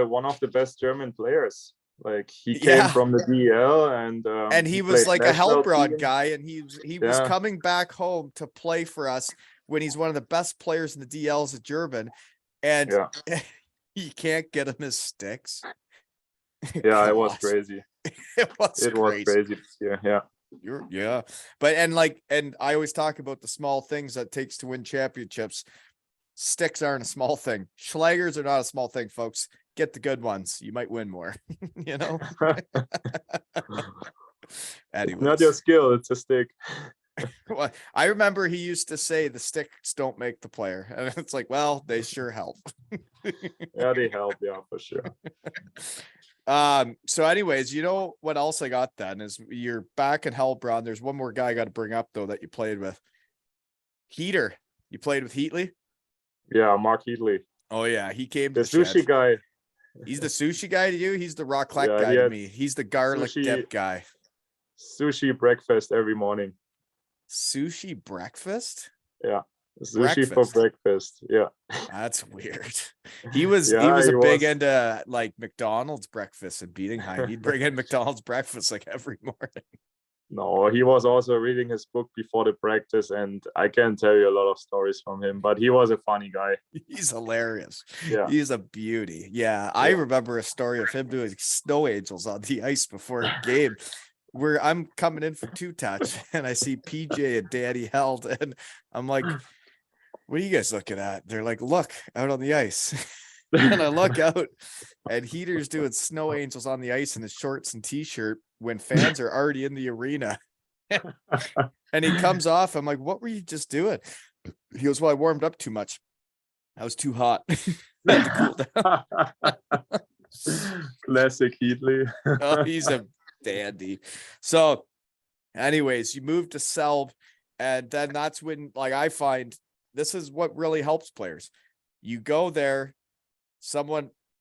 one of the best German players. Like he came from the DL, and he was like a Heilbronn guy, and he was coming back home to play for us when he's one of the best players in the DL as a German, and you can't get him his sticks. Yeah, it was crazy. It was crazy this year. Yeah. But and I always talk about the small things that it takes to win championships. Sticks aren't a small thing. Schlagers are not a small thing, folks. Get the good ones. You might win more. You know. Anyways. Not your skill, it's a stick. Well, I remember he used to say the sticks don't make the player, and it's like, well, they sure help. Yeah, they help. Yeah, for sure. So anyways, you know what else I got then is you're back in Heilbronn. There's one more guy I got to bring up though that you played with. Heater. You played with Heatley? Yeah, Mark Heatley. Oh yeah, he came to the sushi guy. He's the sushi guy to you? He's the raclette guy to me. He's the garlic dip guy. Sushi breakfast every morning. Sushi breakfast? Yeah. Sushi for breakfast. Yeah. That's weird. He was a big into like McDonald's breakfast and beating high. He'd bring in McDonald's breakfast like every morning. No, he was also reading his book before the practice, and I can tell you a lot of stories from him, but he was a funny guy. He's hilarious. Yeah. He's a beauty. Yeah. I remember a story of him doing snow angels on the ice before a game, where I'm coming in for 2-touch and I see PJ and Danny Held, and I'm like, what are you guys looking at? They're like, look out on the ice. And I look out, and Heater's doing snow angels on the ice in his shorts and t-shirt when fans are already in the arena. And he comes off. I'm like, what were you just doing? He goes, well, I warmed up too much. I was too hot. I had to cool down. Classic Heatley. Oh, he's a dandy. So anyways, you move to Selb, and then that's when, like, I find this is what really helps players. You go there,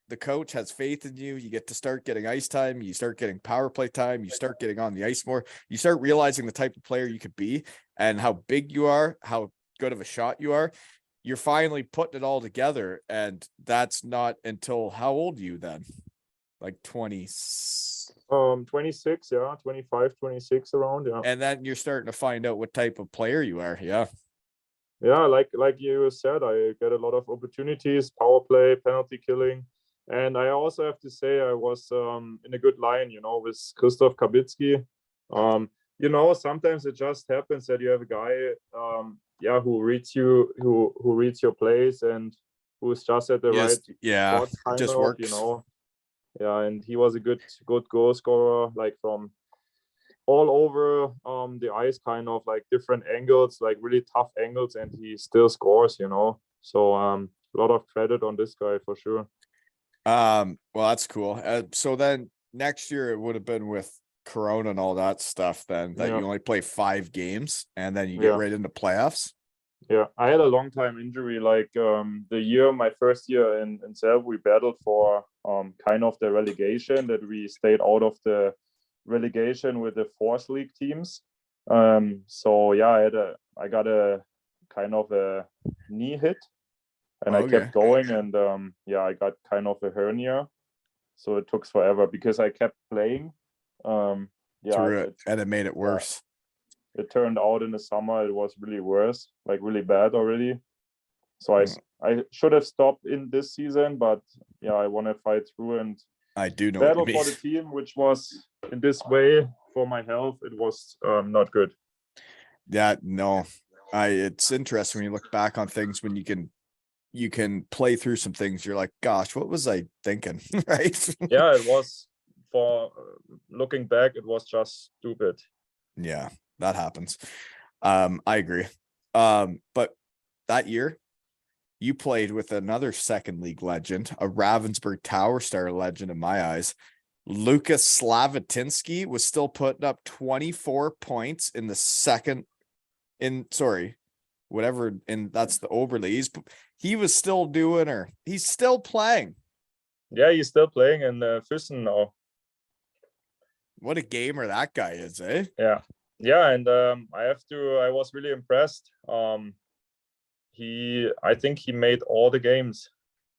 the coach has faith in you. You get to start getting ice time. You start getting power play time. You start getting on the ice more. You start realizing the type of player you could be and how big you are, how good of a shot you are. You're finally putting it all together. And that's not until how old are you then? Like 20. 26, yeah, 25, 26 around, yeah. And then you're starting to find out what type of player you are. Yeah. Yeah, like you said, I get a lot of opportunities, power play, penalty killing. And I also have to say I was in a good line, with Christoph Kabitsky. Sometimes it just happens that you have a guy who reads your plays and who's just at the right spot, just works. Yeah, and he was a good goal scorer, like from all over the ice, kind of like different angles, like really tough angles, and he still scores, you know. So a lot of credit on this guy for sure. Well, that's cool. So then next year it would have been with Corona and all that stuff then that you only play 5 games and then you get right into playoffs. Yeah, I had a long time injury. Like my first year in Selb, we battled for kind of the relegation, that we stayed out of the relegation with the fourth league teams. So yeah, I got a kind of a knee hit, and I kept going, and I got kind of a hernia. So it took forever because I kept playing. Through it, and it made it worse. It turned out in the summer it was really worse, like really bad already. So I should have stopped in this season, but yeah, I want to fight through and I do know battle for the team, which was in this way for my health. It was not good. Yeah, no, it's interesting when you look back on things when you can play through some things. You're like, gosh, what was I thinking? Right? Yeah, it was, for looking back, it was just stupid. Yeah, that happens. I agree. But that year you played with another second league legend, a Ravensburg Tower Star legend in my eyes. Lucas Slavatinsky was still putting up 24 points in the second and that's the overlay. He was still doing, or he's still playing. Yeah, he's still playing in Füssen now. What a gamer that guy is, eh? Yeah, and I was really impressed. I think he made all the games.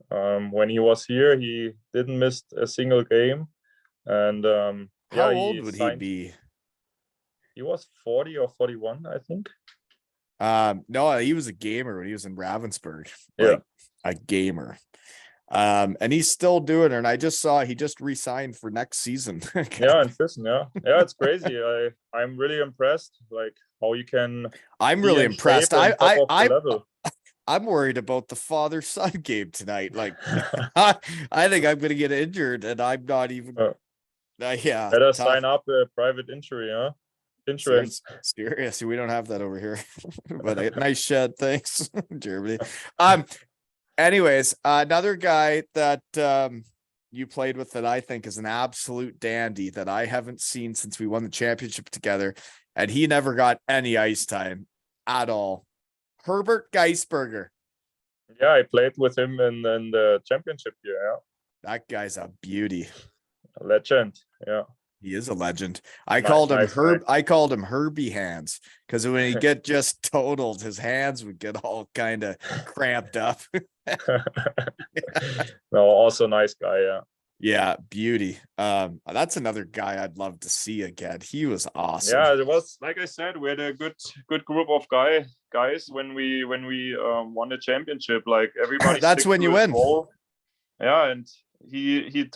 When he was here, he didn't miss a single game. And how old would he be? He was 40 or 41, I think. No, he was a gamer when he was in Ravensburg. Yeah, a gamer. And he's still doing it. And I just saw he just re-signed for next season. Yeah, in Füssen, yeah, it's crazy. I'm really impressed, like how you can. I'm really impressed. I'm worried about the father-son game tonight. Like, I think I'm gonna get injured, and I'm not even. Better sign up a private injury, huh? Insurance. Serious. We don't have that over here, but a nice shed. Thanks, Germany. Anyways, another guy that you played with that I think is an absolute dandy that I haven't seen since we won the championship together, and he never got any ice time at all. Herbert Geisberger. Yeah, I played with him in the championship year. Yeah. That guy's a beauty. A legend. Yeah. He is a legend. I called him Herbie hands, because when he get just totaled, his hands would get all kind of cramped up. No, also nice guy. Yeah. Yeah, beauty. That's another guy I'd love to see again. He was awesome. Yeah, it was, like I said, we had a good group of guys when we won the championship. Like everybody. That's when you win. Yeah, and he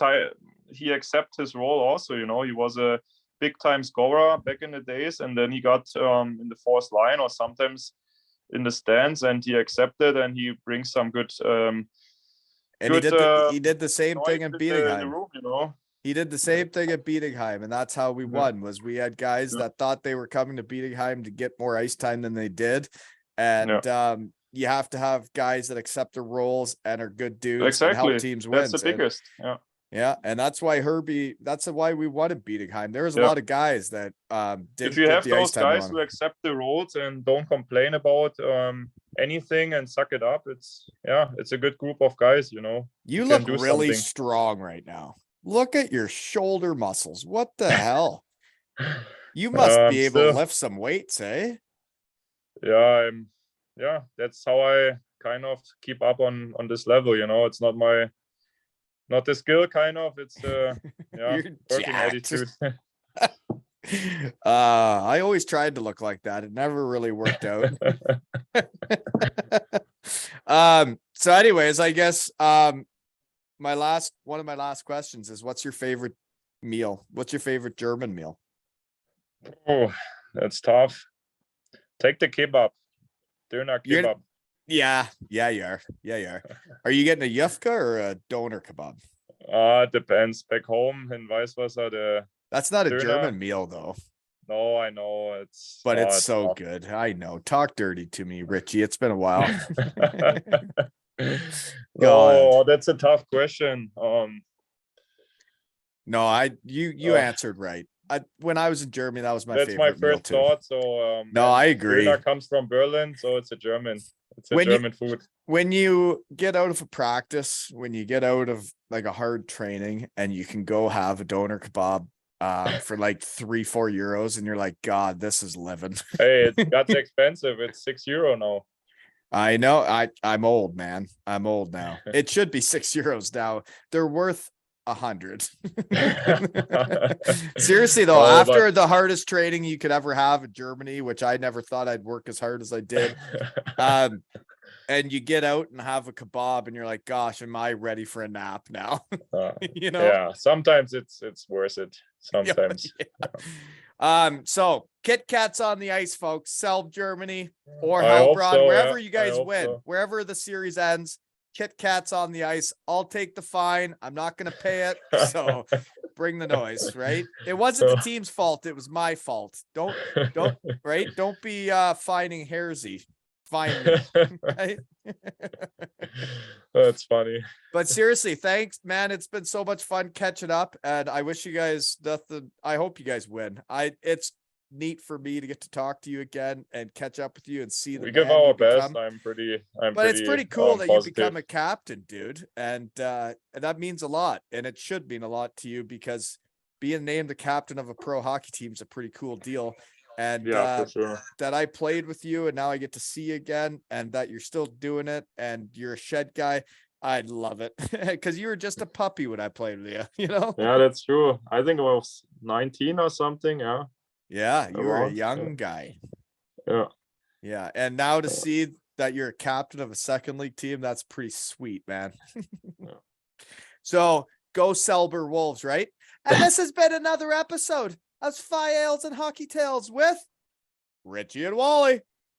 accepted his role also. You know, he was a big time scorer back in the days, and then he got in the fourth line or sometimes in the stands, and he accepted, and he brings some good. And he did the same thing in Bietigheim. You know? He did the same thing at Bietigheim, and that's how we won. Was we had guys that thought they were coming to Bietigheim to get more ice time than they did, and you have to have guys that accept their roles and are good dudes and help teams win. That's the biggest. Yeah, and that's why that's why we wanted Bietigheim. There was a lot of guys that didn't. If you have those guys who accept the roles and don't complain about anything and suck it up, it's a good group of guys, you know. You look really strong right now. Look at your shoulder muscles. What the hell? You must be able to lift some weights, eh? Yeah, that's how I kind of keep up on this level, you know. It's not the skill, kind of. It's working attitude. I always tried to look like that. It never really worked out. So anyways, I guess one of my last questions is, what's your favorite meal? What's your favorite German meal? Oh, that's tough. Take the kebab. Döner kebab. Yeah, you are. Yeah, you are. Are you getting a yufka or a doner kebab? It depends. Back home in Weisswasser, that's not a German meal, though. No, I know it's, but it's it's so tough. good. I know. Talk dirty to me, Richie. It's been a while. No, that's a tough question. No, you answered right. When I was in Germany, that was my that's my favorite meal first too. thought. So No, I agree. Döner comes from Berlin, so it's a German food. When you get out of a practice, when you get out of like a hard training and you can go have a doner kebab for like 3-4 euros, and you're like, God, this is living. Hey, that's expensive. It's €6 now. I know. I'm old, man. I'm old now. It should be €6 now. They're worth 100. Seriously though, after the hardest training you could ever have in Germany, which I never thought I'd work as hard as I did, and you get out and have a kebab and you're like, gosh, am I ready for a nap now? You know? Yeah, sometimes it's worth it. Sometimes. Yeah. So Kit Kat's on the ice, folks. Selb, Germany, or Heilbronn, wherever you guys win, wherever the series ends, Kit Kat's on the ice. I'll take the fine. I'm not going to pay it. So bring the noise, right? It wasn't the team's fault. It was my fault. Don't be fining Hairsy. Fine me. Right? That's funny. But seriously, thanks, man. It's been so much fun catching up, and I wish you guys nothing. I hope you guys win. It's neat for me to get to talk to you again and catch up with you and see the. We give our best. It's pretty cool that you become a captain, dude, and that means a lot, and it should mean a lot to you because being named the captain of a pro hockey team is a pretty cool deal. And for sure. That I played with you and now I get to see you again, and that you're still doing it and you're a shed guy. I love it because you were just a puppy when I played with you, you know? Yeah, that's true. I think I was 19 or something. Yeah. Yeah, you were a young guy. Yeah. Yeah. And now to see that you're a captain of a second league team, that's pretty sweet, man. So go Selber Wolves, right? And this has been another episode of Spy Ales and Hockey Tales with Richie and Wally.